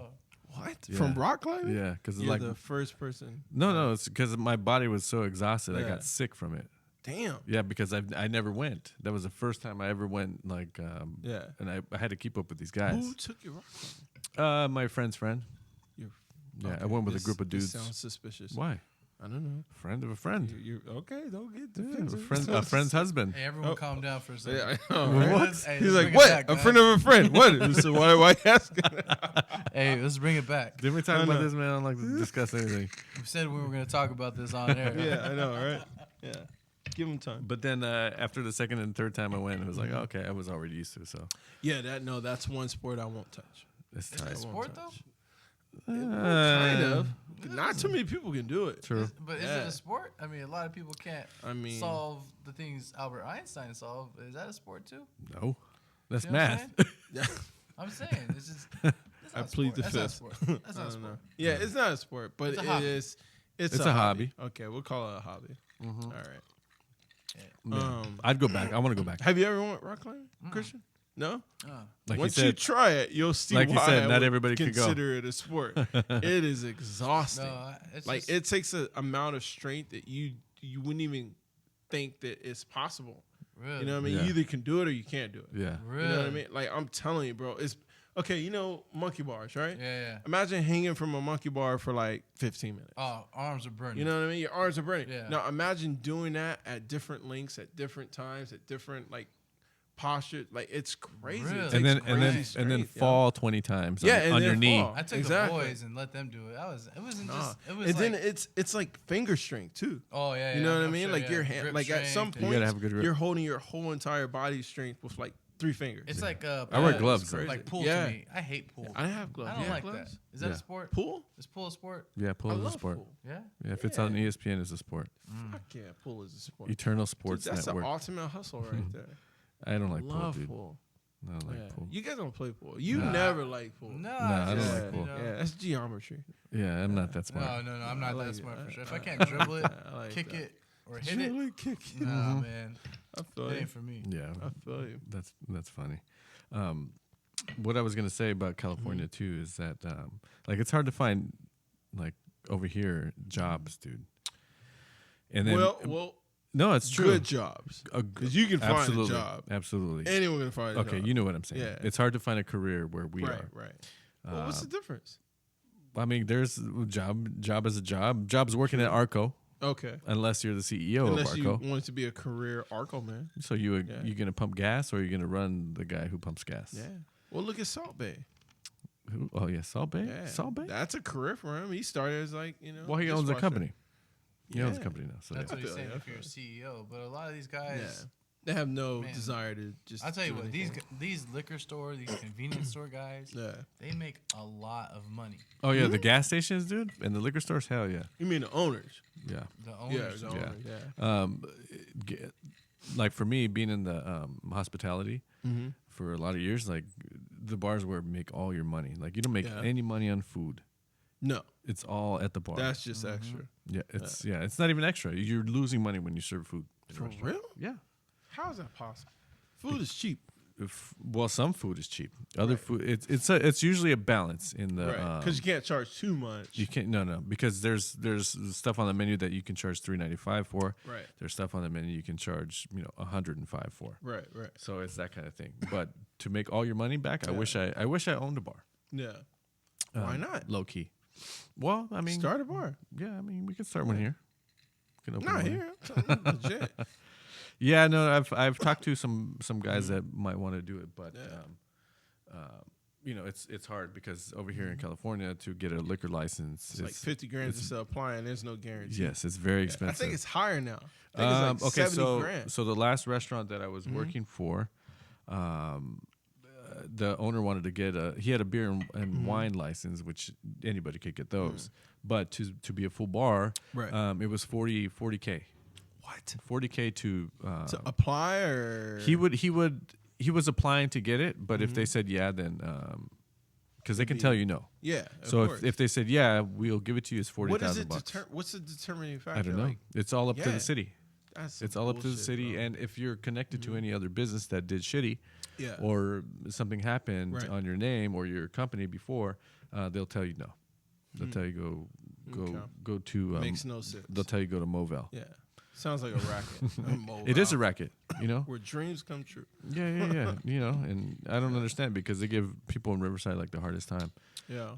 what Yeah. from rock climbing? Yeah, because You're like the first person. no, it's because my body was so exhausted. I Yeah. got sick from it. Damn. Yeah, because I never went. That was the first time I ever went. Like Yeah. and I had to keep up with these guys. Who took your rock climbing? My friend's friend. Your- Yeah, I okay, went with a this- group of this dudes. sounds suspicious. Why? I don't know. Friend of a friend. You're okay. Don't get Yeah, defensive. a friend's husband. Hey, everyone, calm down for a second. Yeah, I know, Well, right? what? Hey, He's let's like, bring it what? back, A man. friend of a friend. What? So why asking? Hey, let's bring it back. Didn't we talk I about know. this, man? I don't like to discuss anything. We said we were going to talk about this on air. Yeah, I know, right? Yeah. Give him time. But then after the second and third time I went, it was like, okay, I was already used to it, so Yeah, that's one sport I won't touch. it's Is it a tight. sport though? Kind of. Not too many people can do it. True. But is Yeah. it a sport? I mean, a lot of people can't I mean, solve the things Albert Einstein solved. Is that a sport too? No, that's You know what I'm math. saying? I'm saying it's just. It's I not a plead sport. the That's not a fifth. sport. That's I not a don't sport. know. Yeah, it's not a sport, but It's a it hobby. is. It's a hobby. Okay, we'll call it a hobby. All right. Yeah. I'd go back. I want to go back. Have you ever went rock climbing, Christian? No. Like Once you you said, try it, you'll see like you why said, I not would everybody could go. consider it a sport. It is exhausting. No, it's Like just, it takes an amount of strength that you wouldn't even think that it's possible. really, You know what I mean? Yeah. You either can do it or you can't do it. yeah. really. You know what I mean? Like I'm telling you, bro. It's Okay, you know monkey bars, right? Yeah. Imagine hanging from a monkey bar for like 15 minutes. Oh, arms are burning. You know what I mean? Your arms are burning. Yeah. Now imagine doing that at different lengths, at different times, at different like posture. Like it's crazy. Really? It takes And crazy then strength, fall 20 times and on then your knee. fall. I took Exactly. the boys and let them do it. It wasn't just. It was And like, then it's like finger strength too. oh yeah. You know what I I'm mean? sure, Like yeah. your hand, Grip like at some strength You point, gotta have a good grip. you're holding your whole entire body strength with like 3 fingers. It's like I wear gloves, though. Like pool Yeah. to me. I hate pool. I have gloves. I don't You like have that. gloves? Is that Yeah. a sport? Pool? Is pool a sport? Yeah, pool I is a love sport. pool. Yeah. Yeah, if it's on ESPN, it's a sport. Fuck yeah, pool is a sport. Eternal Dude, Sports that's Network. the ultimate hustle right there. I don't like pool, Love dude. pool. I don't like Yeah. pool. You guys don't play pool. You Nah. never like pool. No, I don't just, like pool. you know, Yeah, that's geometry. Yeah, I'm not that smart. No, I'm not I like that it. smart for sure. If I I- can't dribble it, I like kick that. it, or hit it, Really kick it. nah, man, I feel it you. ain't for me. Yeah, I feel you. that's funny. What I was gonna say about California too is that like it's hard to find like over here jobs, dude. And then Well, no, it's true. good jobs. Because you can find Absolutely. a job. Absolutely. Anyone can find a job. Okay, you know what I'm saying. Yeah. It's hard to find a career where we right, are. right. Well, what's the difference? I mean, there's job is a job. Job's working at Arco, Okay. unless you're the CEO Unless of you Arco. want it to be a career Arco man. So you gonna pump gas or you gonna run the guy who pumps gas? Yeah. Well, look at Salt Bay. Who? Oh yeah, Salt Bay. Yeah. Salt Bay. That's a career for him. He started as like, Well, he owns a dishwasher. company. He owns a Yeah. company now. So That's yeah. what he's feel saying you, I if feel you're a you. CEO. But a lot of these Yeah. guys, They have no Man. desire to just. I'll tell you do what, anything. these liquor store, these convenience store guys, Yeah. they make a lot of money. Oh yeah, the gas stations, dude, and the liquor stores. Hell yeah. You mean the owners? Yeah. The Yeah, owners, the do. owners. Yeah. Ge- like for me, being in the hospitality Mm-hmm. for a lot of years, like the bars where make all your money. Like you don't make Yeah. any money on food. No, It's all at the bar. that's just extra. yeah, it's not even extra. You're losing money when you serve food. in a For restaurant. real? Yeah. How is that possible? Food is cheap. Well, some food is cheap. Other Right. food, it's usually a balance in the. Right. Because you can't charge too much. You can't because there's stuff on the menu that you can charge $3.95 for. Right. There's stuff on the menu you can charge $105 for. Right. Right. So it's that kind of thing. But to make all your money back, I wish I owned a bar. Yeah. Why not? Low key. Well, I mean, Start a bar. yeah, I mean, we could start one here. We can open Not one here. I'm talking legit. Yeah, no, I've talked to some guys that might want to do it, but it's hard because over here in California to get a liquor license, It's like 50 grand to sell applying. There's no guarantee. yes, it's very I expensive. think it's higher now. I think it's like 70 so grand. so the last restaurant that I was working for, the owner wanted to get he had a beer and wine license, which anybody could get those, but to be a full bar, Right. it was 40K. What? 40K to To apply or he was applying to get it, but if they said yeah, then because they can tell you no. Yeah. of So course. if they said yeah, we'll give it to you as what is $40,000. it? What's the determining factor? I don't know. Like, It's all up to yeah. the city. that's It's some all up to the bullshit, city, bro. and if you're connected to any other business that did shitty, Yeah. or something happened Right. on your name or your company before, they'll tell you no. They'll tell you Okay. go to. Makes no sense. They'll tell you go to Movel. Yeah. Sounds like a racket. It is a racket, you know. Where dreams come true. Yeah. You know, and I don't understand because they give people in Riverside like the hardest time. Yeah.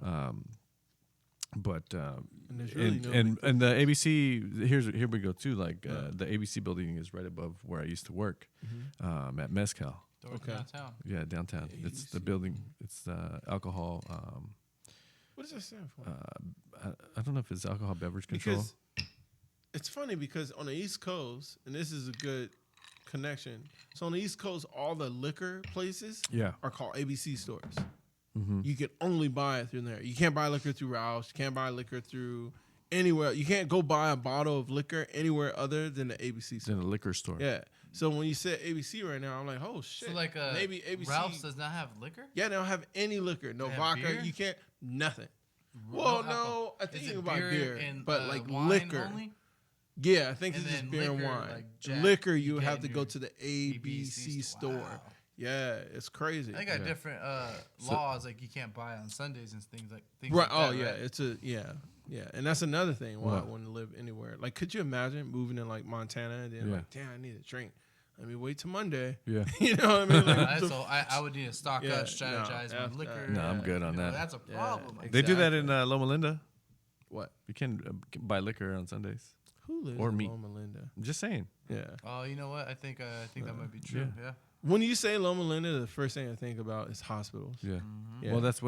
But and there's really no and the ABC here we go too. Like the ABC building is right above where I used to work at Mezcal. Okay. Downtown. Yeah, downtown. It's the building. It's alcohol. What does that stand for? I don't know if it's alcohol beverage control. Because it's funny because on the East Coast, and this is a good connection. So on the East Coast, all the liquor places Yeah. are called ABC stores. Mm-hmm. You can only buy it through there. You can't buy liquor through Ralph's. You can't buy liquor through anywhere. You can't go buy a bottle of liquor anywhere other than the ABC It's store. in a liquor store. Yeah. So when you said ABC right now, I'm like, oh shit. So like maybe ABC. Ralph's does not have liquor. Yeah, they don't have any liquor. No They have vodka. beer? You can't. Nothing. No Well, alcohol. no. I think Is you it can buy beer, and, but like wine liquor. only? Yeah, I think And it's just then beer and liquor, wine. like Jack, liquor, you you get have in to go your to the ABC store. Wow. Yeah, it's crazy. They got Yeah. different laws, like you can't buy on Sundays and things like Right. like Oh that, yeah, right? it's yeah, and that's another thing why I What? want to live anywhere. Like, could you imagine moving in like Montana and then Yeah. like, damn, I need a drink. Let me wait till Monday. Yeah. You know what I mean? Like, So I would need to stock up, strategize my liquor. No, I'm good on that. That's a problem. Yeah. They do that in Loma Linda. what? You can buy liquor on Sundays. Who lives Or in meat. Loma Linda? I'm just saying. Yeah. Oh, you know what? I think that might be true. Yeah. When you say Loma Linda, the first thing I think about is hospitals. Yeah. Yeah. Well, that's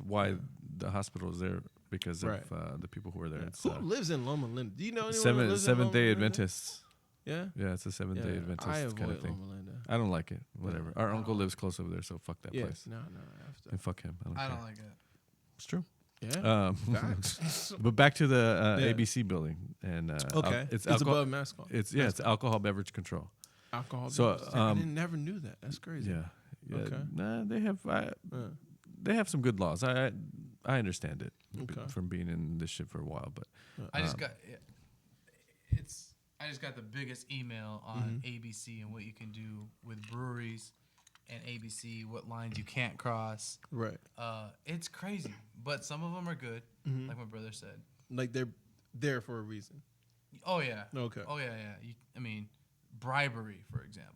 why the hospital is there, because of the people who are there. Yeah. It's, Who lives in Loma Linda? Do you know anyone who lives in Seventh Loma Day Linda? Adventists. Yeah. Yeah, it's a Seventh Day Adventist I kind of avoid thing. Loma Linda. I don't like it. Whatever. Our uncle lives close over there, so fuck that place. No, I have to. And fuck him. I don't I care. don't like it. It's true. Yeah. Facts. But back to the ABC building, and Okay. It's above mass call. It's alcohol beverage control. Alcohol. So, I never knew that. That's crazy. Yeah. Okay. Nah, they have some good laws. I understand it from being in this shit for a while, but I just got the biggest email on ABC and what you can do with breweries and ABC, what lines you can't cross. Right. It's crazy, but some of them are good, like my brother said. Like they're there for a reason. Oh yeah. Okay. Oh yeah. I mean, bribery, for example.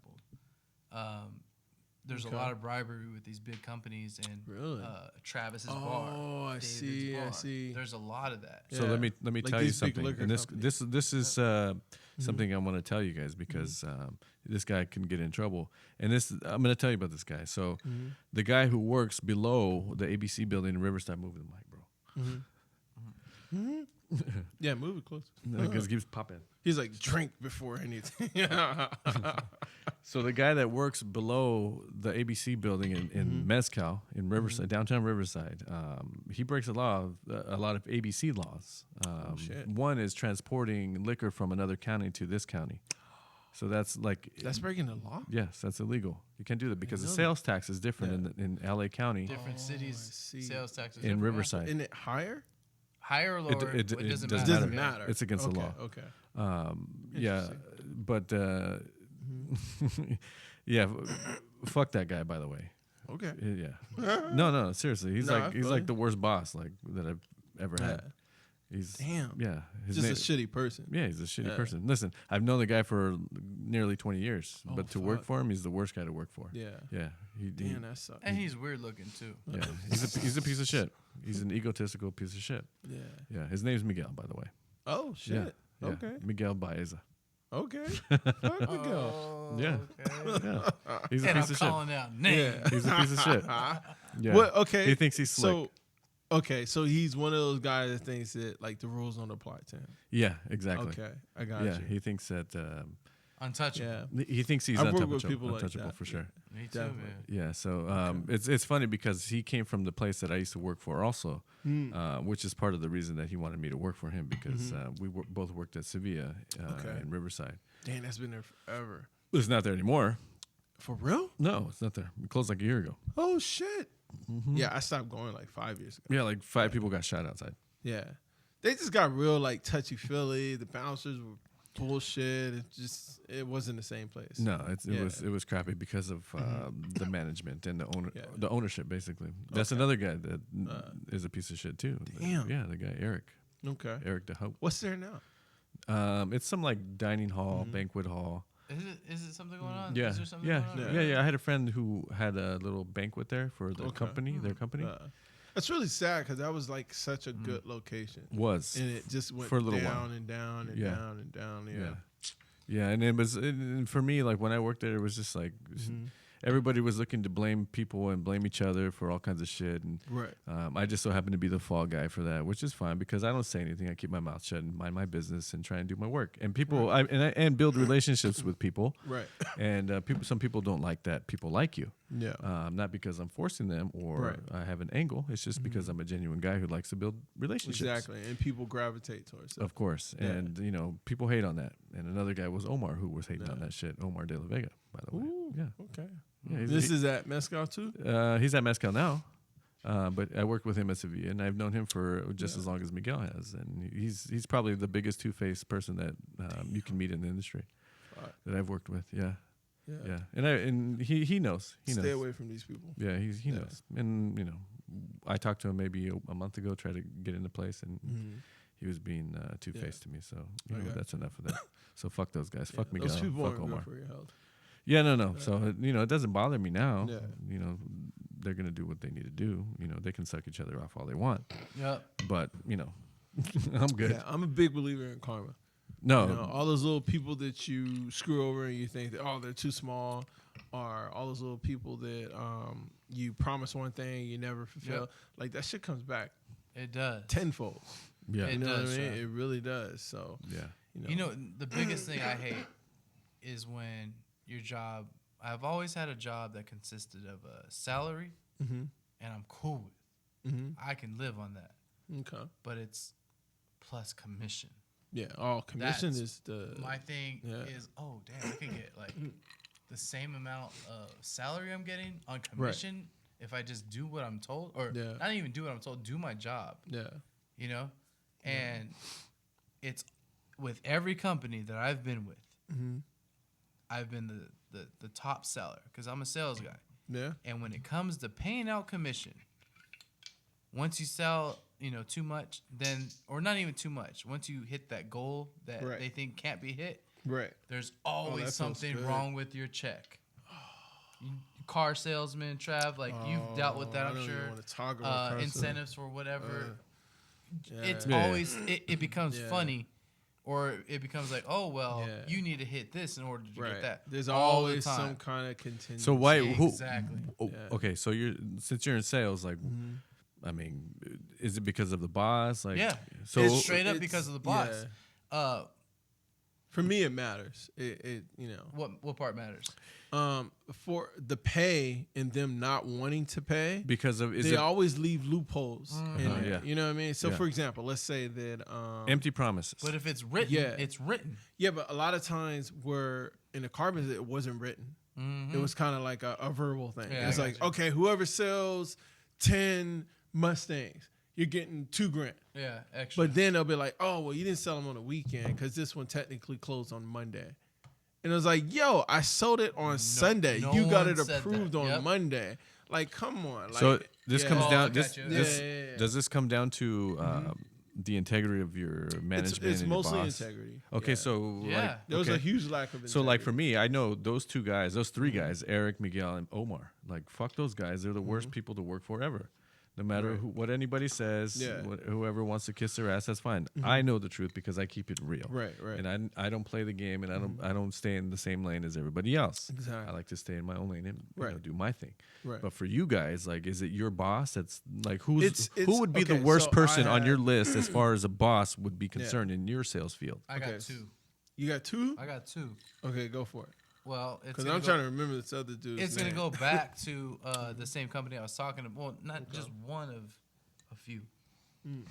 There's a lot of bribery with these big companies and Really? Travis's bar. Oh, I David's bar. see. There's a lot of that. So Yeah. let me Like tell you these big something. liquor And this is something I want to tell you guys, because this guy can get in trouble. And I'm going to tell you about this guy. So the guy who works below the ABC building in Riverside, move the mic, bro. Yeah, move it close. Because it keeps popping. He's like, drink before anything. So the guy that works below the ABC building in Mezcal in Riverside, downtown Riverside, he breaks a lot of ABC laws. Shit. One is transporting liquor from another county to this county. So that's That's breaking the law? yes, that's illegal. You can't do that because the sales tax is different in LA County, Different cities, see. sales taxes. in Riverside. Isn't it higher? Higher or lower, it doesn't matter. Doesn't matter. It's against the law. Okay. Yeah, but yeah, fuck that guy. By the way, Okay. yeah, no, seriously, he's No, I like feel you. the worst boss that I've ever had. He's Damn. yeah, Just a shitty person. yeah, he's a shitty Yeah. person. Listen, I've known the guy for nearly 20 years, Oh, but to work fuck. for him, he's the worst guy to work for. Yeah. Yeah, Damn, that sucks. And he's weird looking too. yeah, he's a piece of shit. He's an egotistical piece of shit. Yeah. Yeah, his name's Miguel, by the way. Oh, shit. Yeah. Okay. Miguel Baeza. Okay. Fuck we go. Yeah. Okay. Yeah. He's a And I'm piece of shit. calling out names. Yeah. He's a piece of shit. Yeah. What? Okay. He thinks he's slick. So he's one of those guys that thinks that like the rules don't apply to him. Yeah, exactly. Okay, I got Yeah, you. he thinks that Untouchable. Yeah. he thinks he's I've worked untouchable, with people like untouchable that. for sure. Me too, Definitely. man. Yeah, so it's funny because he came from the place that I used to work for also, which is part of the reason that he wanted me to work for him because we both worked at Sevilla in Riverside. Damn, that's been there forever. It's not there anymore. For real? No, it's not there. It closed like a year ago. Oh shit. Yeah, I stopped going like 5 years ago. Yeah, like 5 people got shot outside. Yeah, they just got real like touchy feely. The bouncers were bullshit. It wasn't the same place. No, it was crappy because of the management and the ownership basically. That's another guy that is a piece of shit too. Damn. Yeah, the guy Eric Okay. DeHout. What's there now? It's some like dining hall, banquet hall. Is it something going on? Yeah, Is there something yeah, going on? yeah. I had a friend who had a little banquet there for the company, their company. That's really sad because that was like such a good location. Was And it just went for a little down while. and down and Yeah. down and down. Yeah. Yeah, and it was for me like when I worked there, it was just like everybody was looking to blame people and blame each other for all kinds of shit, and Right. I just so happened to be the fall guy for that, which is fine because I don't say anything. I keep my mouth shut and mind my business and try and do my work. And people, and build relationships with people. Right. And some people don't like that. People like you. Yeah. Not because I'm forcing them or Right. I have an angle. It's just because I'm a genuine guy who likes to build relationships. Exactly. And people gravitate towards it. Of course. Yeah. And, people hate on that. And another guy was Omar who was hating on that shit. Omar de la Vega, by the way. Ooh, Yeah. okay. Yeah, This is at Mezcal too? he's at Mezcal now. But I worked with him at Sevilla, and I've known him for just as long as Miguel has. And he's probably the biggest two-faced person that you can meet in the industry that I've worked with. Yeah. Yeah. And he knows. He knows. Stay away from these people. Yeah, he knows. And, I talked to him maybe a month ago, tried to get into place, and he was being two-faced to me. So, that's enough of that. So fuck those guys. Fuck Miguel. Those people Fuck aren't Omar. good for your health. Yeah, no. So it doesn't bother me now. Yeah. They're gonna do what they need to do. They can suck each other off all they want. Yep. But I'm good. Yeah, I'm a big believer in karma. No, All those little people that you screw over and you think that they're too small, or all those little people that you promise one thing you never fulfill. Yep. Like that shit comes back It does. tenfold. yeah, It You know does, what I mean? yeah. It really does. So yeah. The biggest thing I hate is when your job. I've always had a job that consisted of a salary, mm-hmm. and I'm cool with. Mm-hmm. I can live on that, Okay. but it's plus commission. Yeah. Oh, commission That's is the My thing yeah. is, oh damn, I could get like the same amount of salary I'm getting on commission if I just do what I'm told, or not even do what I'm told, do my job. Yeah. And it's with every company that I've been with. Mm-hmm. I've been the top seller because I'm a sales guy. Yeah. And when it comes to paying out commission, once you sell, too much, then, or not even too much, once you hit that goal that they think can't be hit, there's always something wrong with your check. Car salesman, Trav, like you've dealt with that, I'm sure. Want to talk about incentives for whatever. It's always, it becomes funny. Or it becomes like, oh, well, you need to hit this in order to get that. There's all always the time. some kind of contingency. So why? Exactly. Okay, so since you're in sales, like, I mean, is it because of the boss? Like, so it's straight up because of the boss. Yeah. For me, it matters. What part matters? For the pay and them not wanting to pay, because of they always leave loopholes. Yeah. You know what I mean? So, for example, let's say that empty promises. But if it's written, it's written. Yeah, but a lot of times where in the car business, it wasn't written. Mm-hmm. It was kind of like a verbal thing. Yeah, it's like, okay, whoever sells 10 Mustangs, you're getting $2,000. Yeah, extra. But then they'll be like, oh, well, you didn't sell them on the weekend because this one technically closed on Monday. And it was like, yo, I sold it on Sunday. You got it approved on Monday. Like, come on. Like, so this comes down. Does this come down to the integrity of your management? It's and mostly your boss? integrity. Okay, so there was a huge lack of integrity. So like for me, I know those two guys, those three guys, Eric, Miguel, and Omar. Like fuck those guys. They're the worst people to work for ever. No matter what anybody says, whoever wants to kiss their ass, that's fine. I know the truth because I keep it real. Right. And I don't play the game, and I don't stay in the same lane as everybody else. Exactly. I like to stay in my own lane and do my thing. Right. But for you guys, like, is it your boss that's like who would be the okay, worst so person on your list as far as a boss would be concerned in your sales field? I got two. You got two? I got two. Okay, go for it. Well, because I'm trying to remember this other dude's It's name. gonna go back to the same company I was talking about. Well, not just one of a few.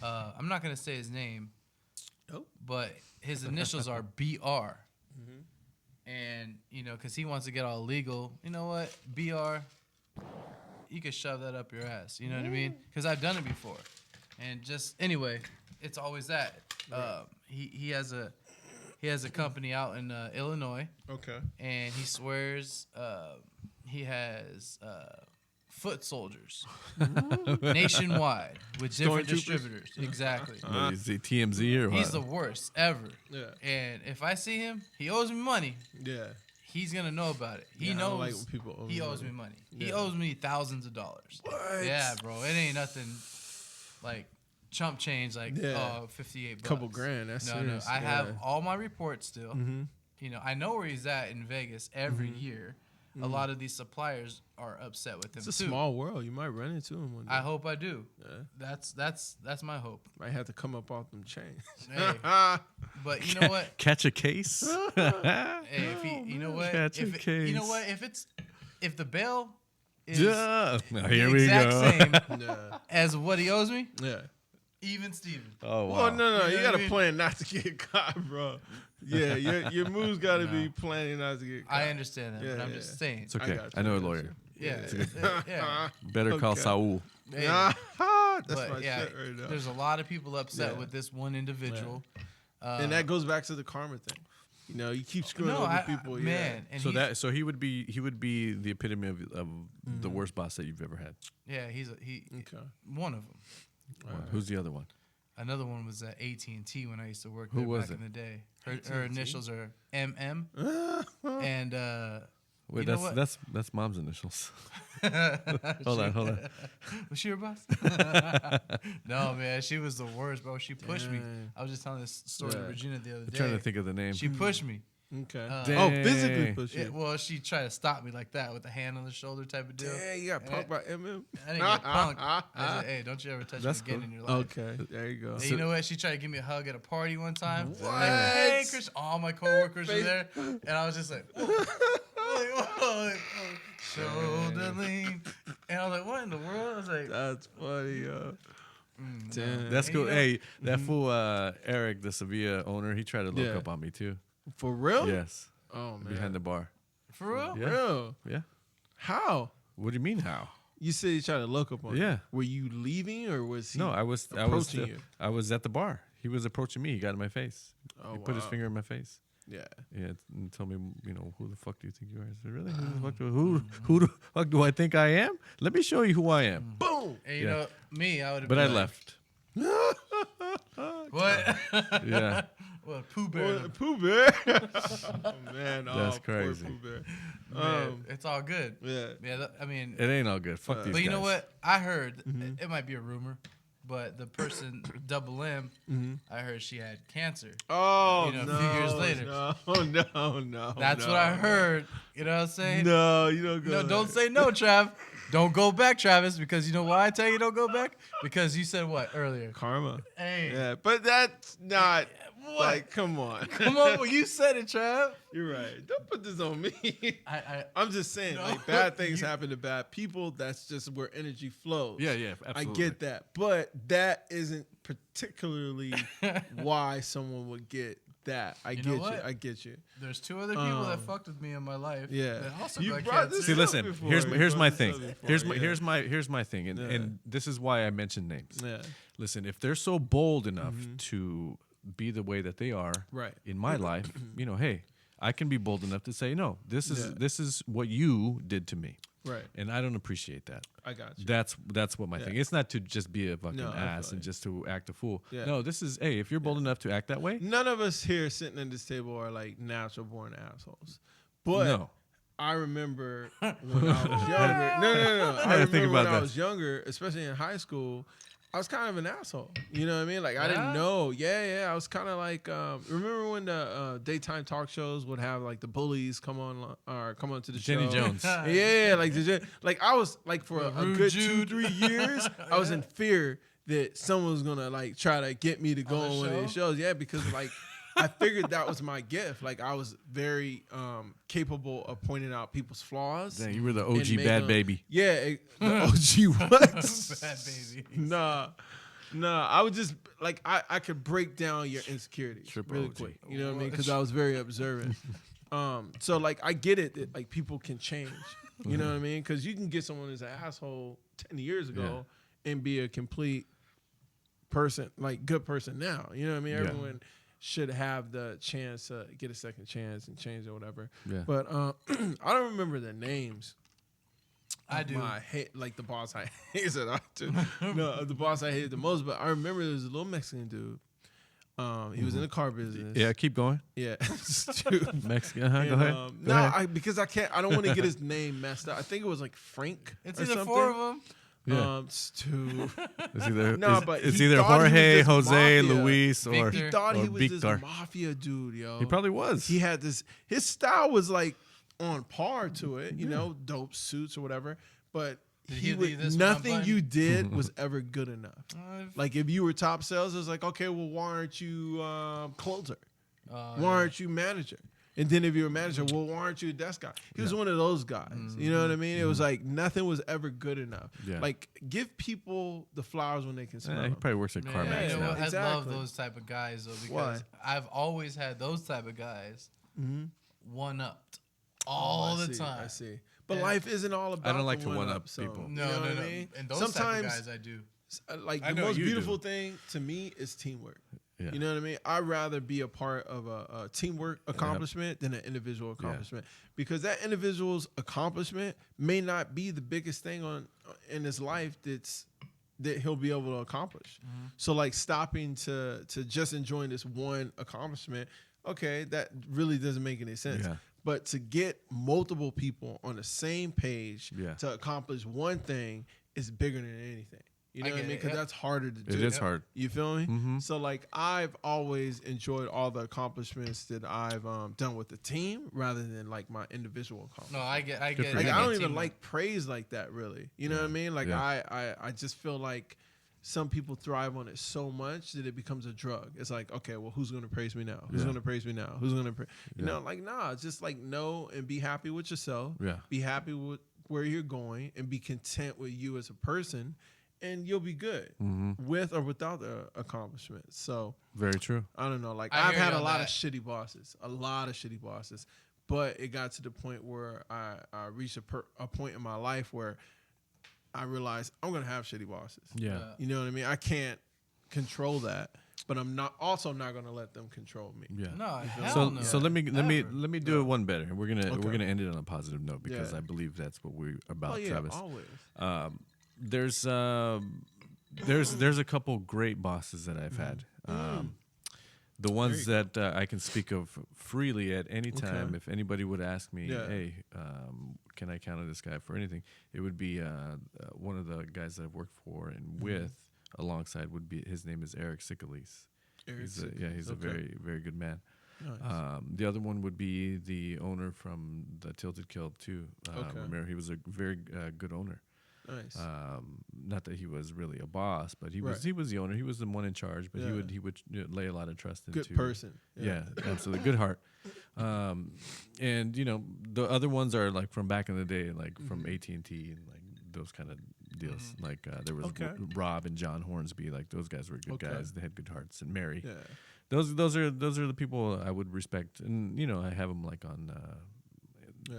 I'm not gonna say his name, but his initials are BR. And because he wants to get all legal. You know what, BR? You could shove that up your ass. You know what I mean? Because I've done it before. And just anyway, it's always that. He has a company out in Illinois. Okay. And he swears he has foot soldiers nationwide with different distributors. Exactly. Is he TMZ or what? He's the worst ever. Yeah. And if I see him, he owes me money. Yeah. He's gonna know about it. He knows. I don't like when people owe he owes me money. Yeah. He owes me thousands of dollars. What? Yeah, bro. It ain't nothing like chump change like $58. Couple grand. That's serious. No. I have all my reports still. I know where he's at in Vegas every year. A lot of these suppliers are upset with him. It's a small world. You might run into him one day. I hope I do. Yeah. That's my hope. Might have to come up off them chains. Hey, but you know what? Catch a case. Hey, if he, you know what? Catch a case. You know what? If the bail is here the we exact go. same as what he owes me, even Steven. Oh wow. Well, no. You got to mean? plan not to get caught, bro. Yeah, your moves got to be planning not to get caught. I understand that, but I'm just saying. It's okay. I know a lawyer. Yeah. Better call Saul. Hey, That's but my shit right now. there's a lot of people upset with this one individual. And that goes back to the karma thing. You keep screwing over people. Man. And So he would be the epitome of the worst boss that you've ever had. Yeah, he's one of them. Wow. Who's the other one? Another one was at AT&T when I used to work Who there was back it? in the day. Her initials are MM. And Wait, You know that's mom's initials. hold on. Was she your boss? No, man, she was the worst, bro. She pushed me. I was just telling this story to Regina the other day. I'm trying to think of the name. She pushed me. Okay. Physically push you. Yeah, well, she tried to stop me like that with a hand on the shoulder type of deal. Yeah, you got punked by MM. I didn't get punked. I said, hey, don't you ever touch me again in your life. Okay, there you go. And you know what? She tried to give me a hug at a party one time. What? Like, hey, Chris. All my coworkers were there. And I was just like, whoa. Shoulder lean. And I was like, what in the world? I was like, that's funny, yo. Damn. That's cool. Hey, that fool Eric, the Sevilla owner, he tried to look up on me too. For real? Yes. Oh, man. Behind the bar. for real? Yeah. Real? Yeah. How? What do you mean how? You said he tried to look up on you. Yeah. Were you leaving or was he No, I was you? I was at the bar. He was approaching me. He got in my face. Oh, He put his finger in my face. Yeah. Yeah, and told me, who the fuck do you think you are? I said, really? Who the fuck do I think I am? Let me show you who I am. Boom. And you know, me, I would have But been I like, left. What? Yeah. What, Pooh Bear? Pooh Bear. Oh, man. That's poor crazy. Pooh Bear. Man, it's all good. Yeah. Yeah, I mean, It ain't all good. Fuck these but you guys. know what? I heard, it might be a rumor, but the person, Double M, I heard she had cancer. Oh, You know, a no. few years later. No. That's what I heard. You know what I'm saying? No, you don't go No, there. don't say no, Trav. Don't go back, Travis, because you know why I tell you don't go back? Because you said what earlier? Karma. Hey. Yeah, but that's not, What? like, come on. Come on, well, you said it, Trav. You're right. Don't put this on me. I'm just saying, No, like, bad things happen to bad people. That's just where energy flows. Yeah, absolutely. I get that. But that isn't particularly why someone would get that. I get you. There's two other people that fucked with me in my life. Yeah. That also You got brought cancer. this See, up listen. before. Here's You my brought this thing. up before, Here's my thing, and this is why I mentioned names. Yeah. Listen, if they're so bold enough to be the way that they are Right. in my life, hey, I can be bold enough to say, no, this is what you did to me. Right. And I don't appreciate that. I got you. That's what my thing. It's not to just be a fucking No, I ass feel and you. just to act a fool. Yeah. No, this is if you're bold enough to act that way. None of us here sitting at this table are like natural born assholes. But No. I remember when I was younger. No. I had to think remember when about I that. was younger, especially in high school, I was kind of an asshole. You know what I mean? Like, I Yeah? didn't know. Yeah. I was kind of like, remember when the daytime talk shows would have like the bullies come on to the Jenny show? Jones. Yeah, like I was like for a Rude good Jude. 2-3 years, I was in fear that someone was gonna like try to get me to go On the on one of show? these shows. Yeah, because like I figured that was my gift. Like I was very capable of pointing out people's flaws. Dang, you were the and OG make bad them- baby. Yeah, the OG what? Bad baby. Nah. I would just like I could break down your insecurities Triple really OG. quick. You know what I mean? Because I was very observant. So like I get it that like people can change. You know what I mean? Because you can get someone as an asshole 10 years ago and be a complete person, like good person now. You know what I mean? Yeah. Everyone should have the chance to get a second chance and change or whatever. Yeah. But I don't remember the names. I do. Like the boss I hated. No, the boss I hated the most. But I remember there was a little Mexican dude. He was in the car business. Yeah, keep going. Yeah. Dude. Mexican. And, Go ahead. no, because I can't. I don't want to get his name messed up. I think it was like Frank. It's or either something. four of them. Yeah. Stu. It's either No, but it's he either thought he was Jorge, this Jose, mafia. Luis, or Victor. He thought he or was this Victor. mafia dude, yo. He probably was. He had this. His style was like on par to it, you know, dope suits or whatever. But Did he he would, leave this one nothing unbuttoned? you did was ever good enough. Like if you were top sales, it was like, okay, well, why aren't you closer? Why aren't you manager? And then if you're a manager, well, why aren't you a desk guy? He was one of those guys. You know what I mean? It was like nothing was ever good enough. Yeah. Like give people the flowers when they can smell Yeah, he them. probably works at Man, CarMax you know now. what? I love Exactly. those type of guys though because Why? I've always had those type of guys one upped Oh, all I the see, time. I see. But Yeah. life isn't all about I don't like the to one-up one-up, so, people. No, you know no, what no. I mean? And those Sometimes, type of guys I do. like I the know most you beautiful do. thing to me is teamwork. Yeah. You know what I mean? I'd rather be a part of a teamwork accomplishment than an individual accomplishment because that individual's accomplishment may not be the biggest thing in his life that's that he'll be able to accomplish. So like stopping to just enjoying this one accomplishment, okay, that really doesn't make any sense. Yeah. But to get multiple people on the same page Yeah. to accomplish one thing is bigger than anything. You know what I mean? Because that's harder to do. It is hard. You feel me? Mm-hmm. So like I've always enjoyed all the accomplishments that I've done with the team rather than like my individual accomplishments. No, I get. for Like, you. Like I don't even teamwork. like praise like that really. You know what I mean? Like Yeah. I just feel like some people thrive on it so much that it becomes a drug. It's like, okay, well, who's going to praise me now? Who's Yeah. going to praise me now? Who's going to you Yeah. know, like nah, just like know and be happy with yourself. Yeah. Be happy with where you're going and be content with you as a person, and you'll be good with or without the accomplishments. So Very true. I don't know. Like I I've hear had you a on lot that. of shitty bosses, but it got to the point where I reached a point in my life where I realized I'm gonna have shitty bosses. Yeah. You know what I mean? I can't control that, but I'm not gonna let them control me. Yeah. No, hell So no. so let me Ever. do it one better. We're gonna Okay. end it on a positive note because Yeah. I believe that's what we're about, Oh yeah, Travis. always. There's a couple great bosses that I've had. The ones that I can speak of freely at any time. Okay. If anybody would ask me, Yeah. hey, can I count on this guy for anything? It would be one of the guys that I've worked for and with alongside would be, his name is Eric Sikalis. He's a Okay. very, very good man. Nice. The other one would be the owner from the Tilted Kill too. Okay. Romero. He was a very good owner. Nice. Not that he was really a boss, but he Right. was the owner. He was the one in charge, but Yeah. he would lay a lot of trust into. Good person. Yeah, absolutely, good heart. And you know the other ones are like from back in the day, like from AT&T and like those kind of deals. Like there was Okay. Rob and John Hornsby. Like those guys were good Okay. guys. They had good hearts. And Mary. Yeah. Those are the people I would respect. And you know I have them like on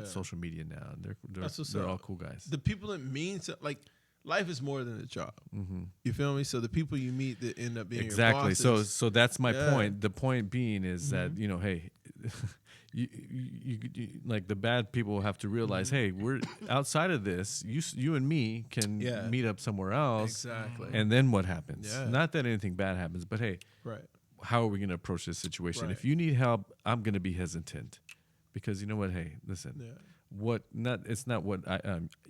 social media now. And That's what's they're up. all cool guys. The people that mean to like life is more than a job. Mm-hmm. You feel me? So the people you meet that end up being Exactly. your bosses, So that's my Yeah. point. The point being is that you know, hey, you like the bad people have to realize, hey, we're outside of this. You and me can Yeah. meet up somewhere else, exactly. and then what happens? Yeah. Not that anything bad happens, but hey, Right. how are we going to approach this situation? Right. If you need help, I'm going to be hesitant because you know what? Hey, listen. Yeah. It's not what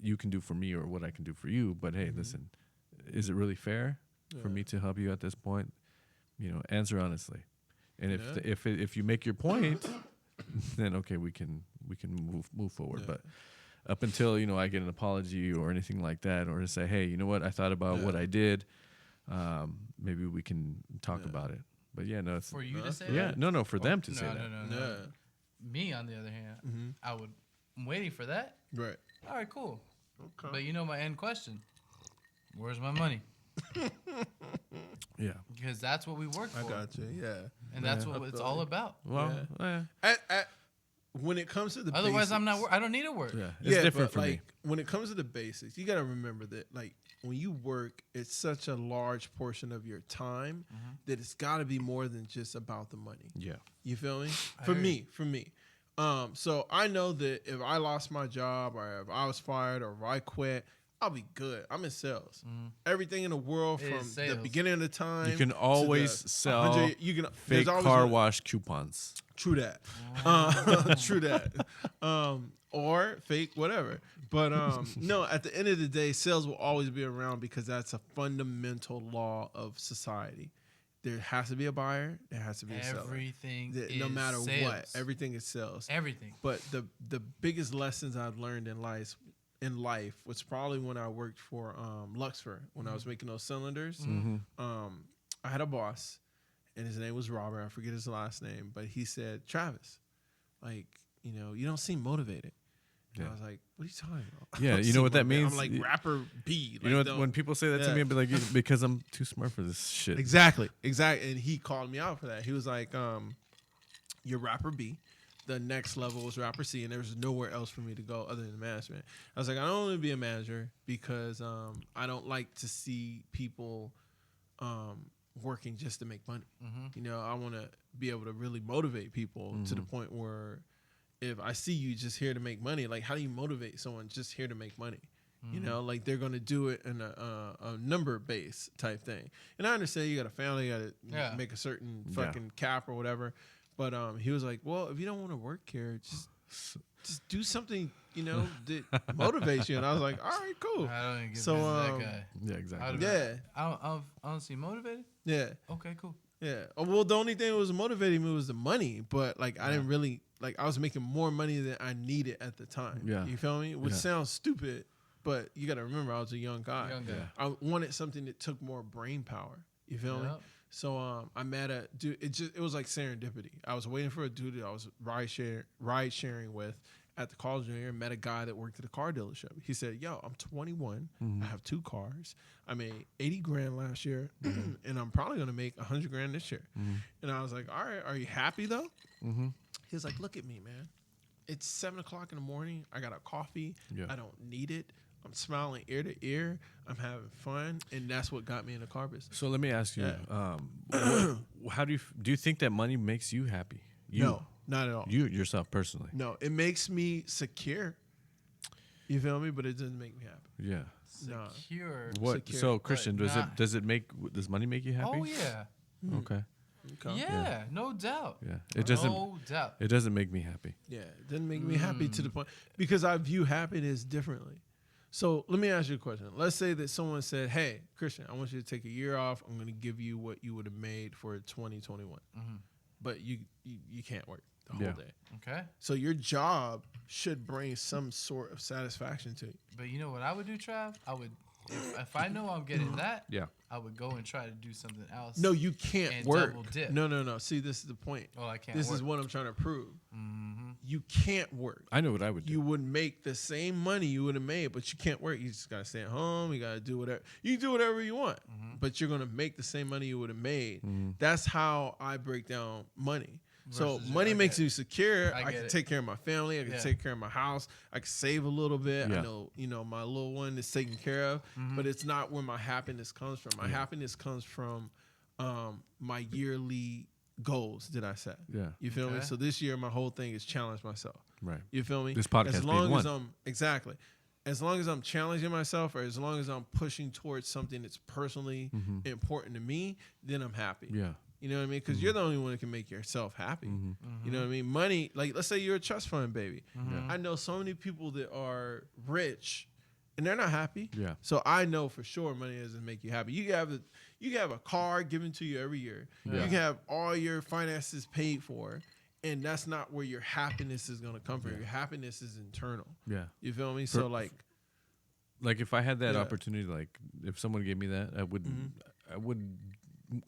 you can do for me or what I can do for you, but hey, listen, is it really fair for me to help you at this point? You know, answer honestly, and if you make your point, then okay, we can move forward. Yeah. But up until you know I get an apology or anything like that, or to say, hey, you know what, I thought about what I did, maybe we can talk about it. But yeah, no, it's For you to say yeah, that? no, for them to say that. No. Yeah. Me, on the other hand, I'm waiting for that. Right. All right, cool. Okay. But you know my end question. Where's my money? Yeah. Because that's what we work for. I got you. Yeah. And that's I what it's feel all you. about. Well, When it comes to the Otherwise, basics, I don't need to work. yeah, it's different but for like, me. When it comes to the basics, you got to remember that like when you work, it's such a large portion of your time that it's got to be more than just about the money. Yeah. You feel me? I For hear me. So I know that if I lost my job or if I was fired or if I quit, I'll be good. I'm in sales. Everything in the world It from is the sales. beginning of the time. You can to the always sell 100 you can fake there's always car a- wash coupons. True that. True that. Or fake, whatever. But no, at the end of the day, sales will always be around because that's a fundamental law of society. There has to be a buyer. There has to be a seller. Everything is No matter sales. what, everything is sales. Everything. But the biggest lessons I've learned in life was probably when I worked for Luxfer when I was making those cylinders. I had a boss, and his name was Robert. I forget his last name, but he said, "Travis, like you don't seem motivated." And I was like, "What are you talking about?" Yeah, I don't you know seem what that motivated. means? I'm like rapper B. You know what, when people say that to Yeah. me, I'd be like, because I'm too smart for this shit. Exactly. And he called me out for that. He was like, "You're rapper B. The next level was rapper C, and there's nowhere else for me to go other than management." I was like, "I don't want to be a manager because I don't like to see people working just to make money. I want to be able to really motivate people to the point where if I see you just here to make money, like how do you motivate someone just here to make money? You know, like they're gonna do it in a number base type thing. And I understand you got a family, you got to make a certain fucking cap or whatever. But he was like, well, if you don't want to work here, just do something, you know, that motivates you. And I was like, all right, cool. I don't even get that guy. Yeah, exactly. Yeah. I don't see motivated. Yeah. Okay, cool. Yeah. Well, the only thing that was motivating me was the money, but like I didn't really like I was making more money than I needed at the time. Yeah. You feel me? Which sounds stupid, but you got to remember I was a young guy. I wanted something that took more brain power. You feel me? So I met a dude. It was like serendipity. I was waiting for a dude that I was ride sharing with at the college junior and met a guy that worked at a car dealership. He said, yo, I'm 21. I have 2 cars. I made 80 grand last year and I'm probably going to make 100 grand this year. And I was like, all right, are you happy though? He was like, look at me, man. It's 7 o'clock in the morning. I got a coffee. I don't need it. I'm smiling ear to ear. I'm having fun. And that's what got me in the car business. So let me ask you, how do you think that money makes you happy? No, not at all. You yourself personally? No, it makes me secure. You feel me? But it doesn't make me happy. Yeah. Secure. What? Secure, so Christian, does money make you happy? Oh yeah. Okay. Yeah, no doubt. Yeah, it doesn't. No doubt. It doesn't make me happy. Yeah, it doesn't make me happy to the point because I view happiness differently. So let me ask you a question. Let's say that someone said, "Hey, Christian, I want you to take a year off. I'm going to give you what you would have made for 2021, but you can't work the whole day." Okay. So your job should bring some sort of satisfaction to you. But you know what I would do, Trav? I would, if I know I'm getting that, I would go and try to do something else. No, you can't and work. Double dip. No. See, this is the point. Oh, I can't. This work. is what I'm trying to prove. You can't work. I know what I would do. You would make the same money you would have made, but you can't work. You just gotta stay at home. You gotta do whatever. You can do whatever you want, but you're gonna make the same money you would have made. That's how I break down money. So money makes you secure. I can take care of my family. I can take care of my house. I can save a little bit. I know, my little one is taken care of, but it's not where my happiness comes from. My happiness comes from my yearly goals that I set. Yeah. You feel me? So this year, my whole thing is challenge myself. Right. You feel me? This podcast as long being as one. as long as I'm challenging myself, or as long as I'm pushing towards something that's personally important to me, then I'm happy. Yeah. You know what I mean? Because you're the only one that can make yourself happy. You know what I mean? Money, like let's say you're a trust fund baby. I know so many people that are rich and they're not happy. Yeah. So I know for sure money doesn't make you happy. You can have a car given to you every year. You can have all your finances paid for, and that's not where your happiness is gonna come from. Your happiness is internal. Yeah. You feel me? So like if I had that opportunity, like if someone gave me that, I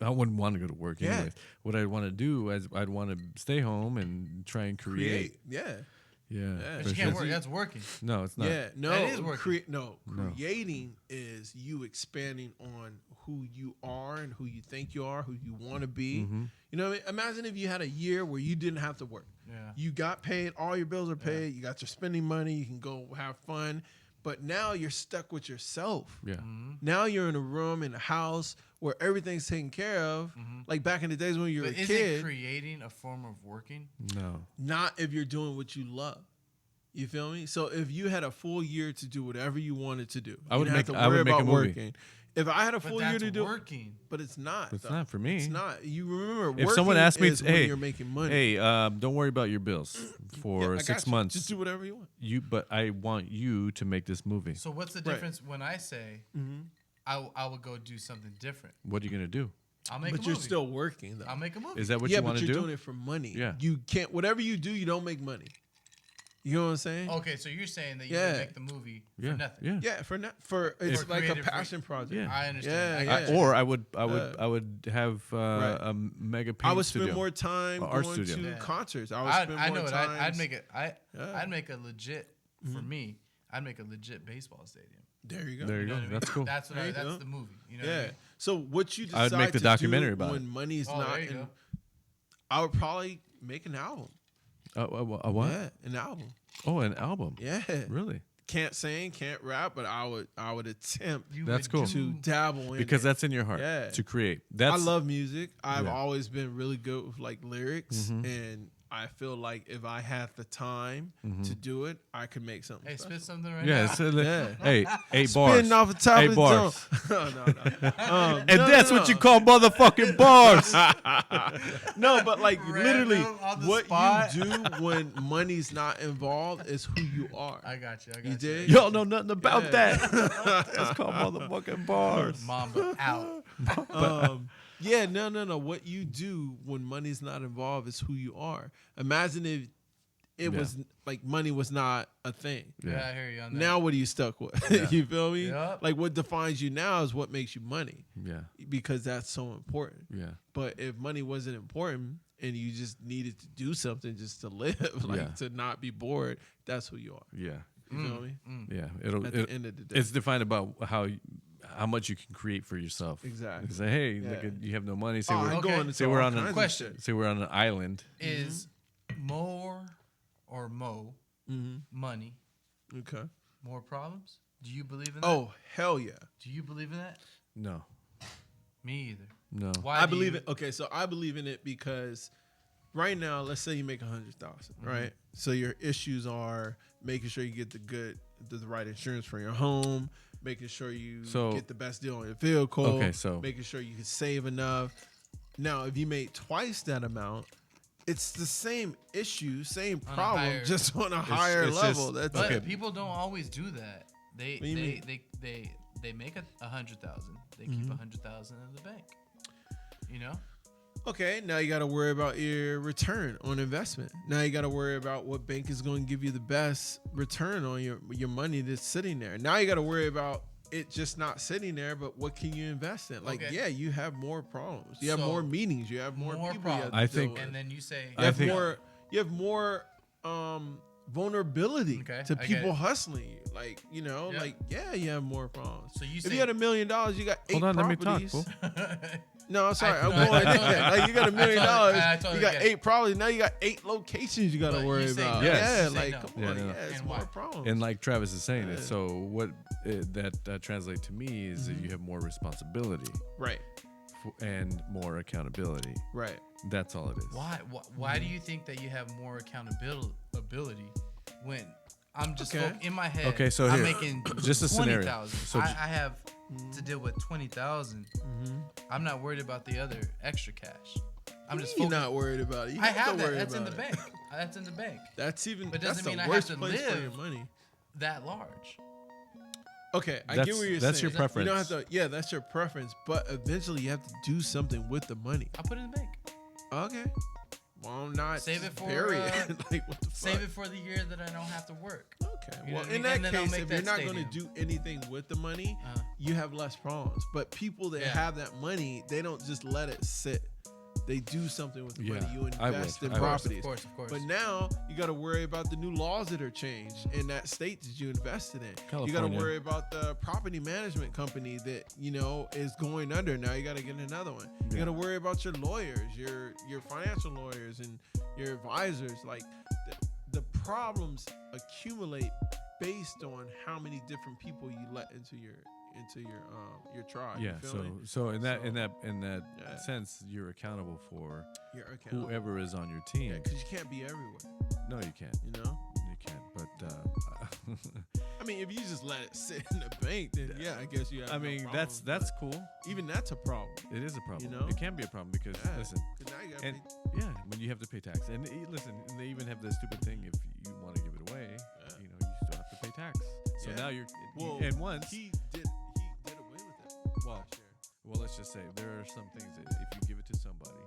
wouldn't want to go to work anyway. What I'd want to do is I'd want to stay home and try and create. Yeah. But you can't work. That's working. No, it's not. Yeah, no, that is working. Creating is you expanding on who you are and who you think you are, who you want to be. You know what I mean? Imagine if you had a year where you didn't have to work. Yeah. You got paid, all your bills are paid, you got your spending money, you can go have fun. But now you're stuck with yourself. Yeah. Now you're in a room, in a house where everything's taken care of. Like back in the days when you were a kid. Isn't creating a form of working? No. Not if you're doing what you love. You feel me? So if you had a full year to do whatever you wanted to do, I would have make to I worry would make about a movie. working. If I had a full year to do working. But it's not. It's not for me. It's not. You remember If someone asked me, when you're making money. Hey, don't worry about your bills for I 6 got you. months. Just do whatever you want. But I want you to make this movie. So what's the difference when I say I would go do something different? What are you gonna do? I'll make a movie. But you're still working though. I'll make a movie. Is that what you want to do? Yeah, but you're doing it for money. Yeah. You can't. Whatever you do, you don't make money. You know what I'm saying? Okay, so you're saying that you would make the movie for nothing. Yeah, for it's like a passion project. Yeah. I understand. Yeah. I would have a mega paint I would spend studio. more time art going studio. to concerts. I would spend I more know it. time. I'd make a legit for me. I'd make a legit baseball stadium. There you go. There you go. Know what I mean? That's cool. That's the movie. You know what I mean? So what you decide I would make the to documentary do about when it. money's Oh, not there you in, go. I would probably make an album. A what? Yeah, an album. Oh, an album. Yeah. Really? Can't sing, can't rap, but I would attempt That's cool. to dabble in Because it. that's in your heart. Yeah. To create. I love music. I've always been really good with like lyrics, Mm-hmm. and I feel like if I had the time to do it, I could make something. Hey, special. spit something right Yeah, now. so Yeah. hey, 8 bars. Spitting off the top 8 of the bars. dome. No. And that's what you call motherfucking bars. No, but like Random literally, on the what spot. you do when money's not involved is who you are. I got you. You dig? Y'all know nothing about Yeah. that. That's called motherfucking bars. Mamba out. Yeah, no. What you do when money's not involved is who you are. Imagine if it was like money was not a thing. Yeah, I hear you on that. Now what are you stuck with? You feel me? Yep. Like what defines you now is what makes you money. Yeah. Because that's so important. Yeah. But if money wasn't important and you just needed to do something just to live, like to not be bored, that's who you are. Yeah. You feel me? Yeah. At the end of the day. It's defined about how much you can create for yourself. Exactly. Say, hey, look at, you have no money. Say Say we're on a question. Say we're on an island. Is more or money Okay. more problems? Do you believe in that? Oh, hell yeah. Do you believe in that? No. Me either. No. Why I believe it. Okay, so I believe in it because right now, let's say you make 100,000, right? So your issues are making sure you get the right insurance for your home, making sure you get the best deal on your vehicle. Okay, so making sure you can save enough. Now, if you made twice that amount, it's the same issue, same problem, just on a higher level. But people don't always do that. They make 100,000. They keep 100,000 in the bank. You know? Okay, now you got to worry about your return on investment. Now you got to worry about what bank is going to give you the best return on your money that's sitting there. Now you got to worry about it just not sitting there, but what can you invest in? Like, you have more problems. You have more meetings. You have more people. Problems. I think, and then you say you have more vulnerability to people hustling you. Like, you have more problems. So if you had $1 million, you got 8 properties. Let me talk, No, I'm sorry. I'm going like you got $1 million. You got 8 probably. Now you got 8 locations you got to worry about. Yes. Yeah, like come on. Yeah, it's more problems. And like Travis is saying it. So what that translates to me is that you have more responsibility. Right. And more accountability. Right. That's all it is. Why do you think that you have more accountability when I'm just in my head? Okay, so I'm making just a scenario. So I have to deal with 20,000. I'm not worried about the other extra cash. I'm just not worried about it. I have that. That's in the bank. That's in the bank. That's even. But doesn't mean I have to live that large. Okay, I get what you're saying. That's your preference. You don't have to. Yeah, that's your preference. But eventually, you have to do something with the money. I'll put it in the bank. Okay. Well, I'm not. Save it for. Like what the fuck? Save it for the year that I don't have to work. Okay. Well, in that case, if you're not going to do anything with the money, you have less problems. But people that have that money, they don't just let it sit. They do something with the money. You invest in properties. Of course. But now you got to worry about the new laws that are changed in that state that you invested in. California. You got to worry about the property management company that is going under. Now you got to get another one. You got to worry about your lawyers, your financial lawyers, and your advisors. Like the problems accumulate based on how many different people you let into your tribe. Yeah. So in that sense, you're accountable for whoever is on your team. Yeah, because you can't be everywhere. No, you can't. You know, you can't. But I mean, if you just let it sit in the bank, then I guess you have. I mean, that's cool. Even that's a problem. It is a problem. You know, it can be a problem because listen, now when you have to pay tax, and listen, and they even have the stupid thing if you want to give it away, you still have to pay tax. So now you're and once he did away with it. Well, let's just say there are some things that if you give it to somebody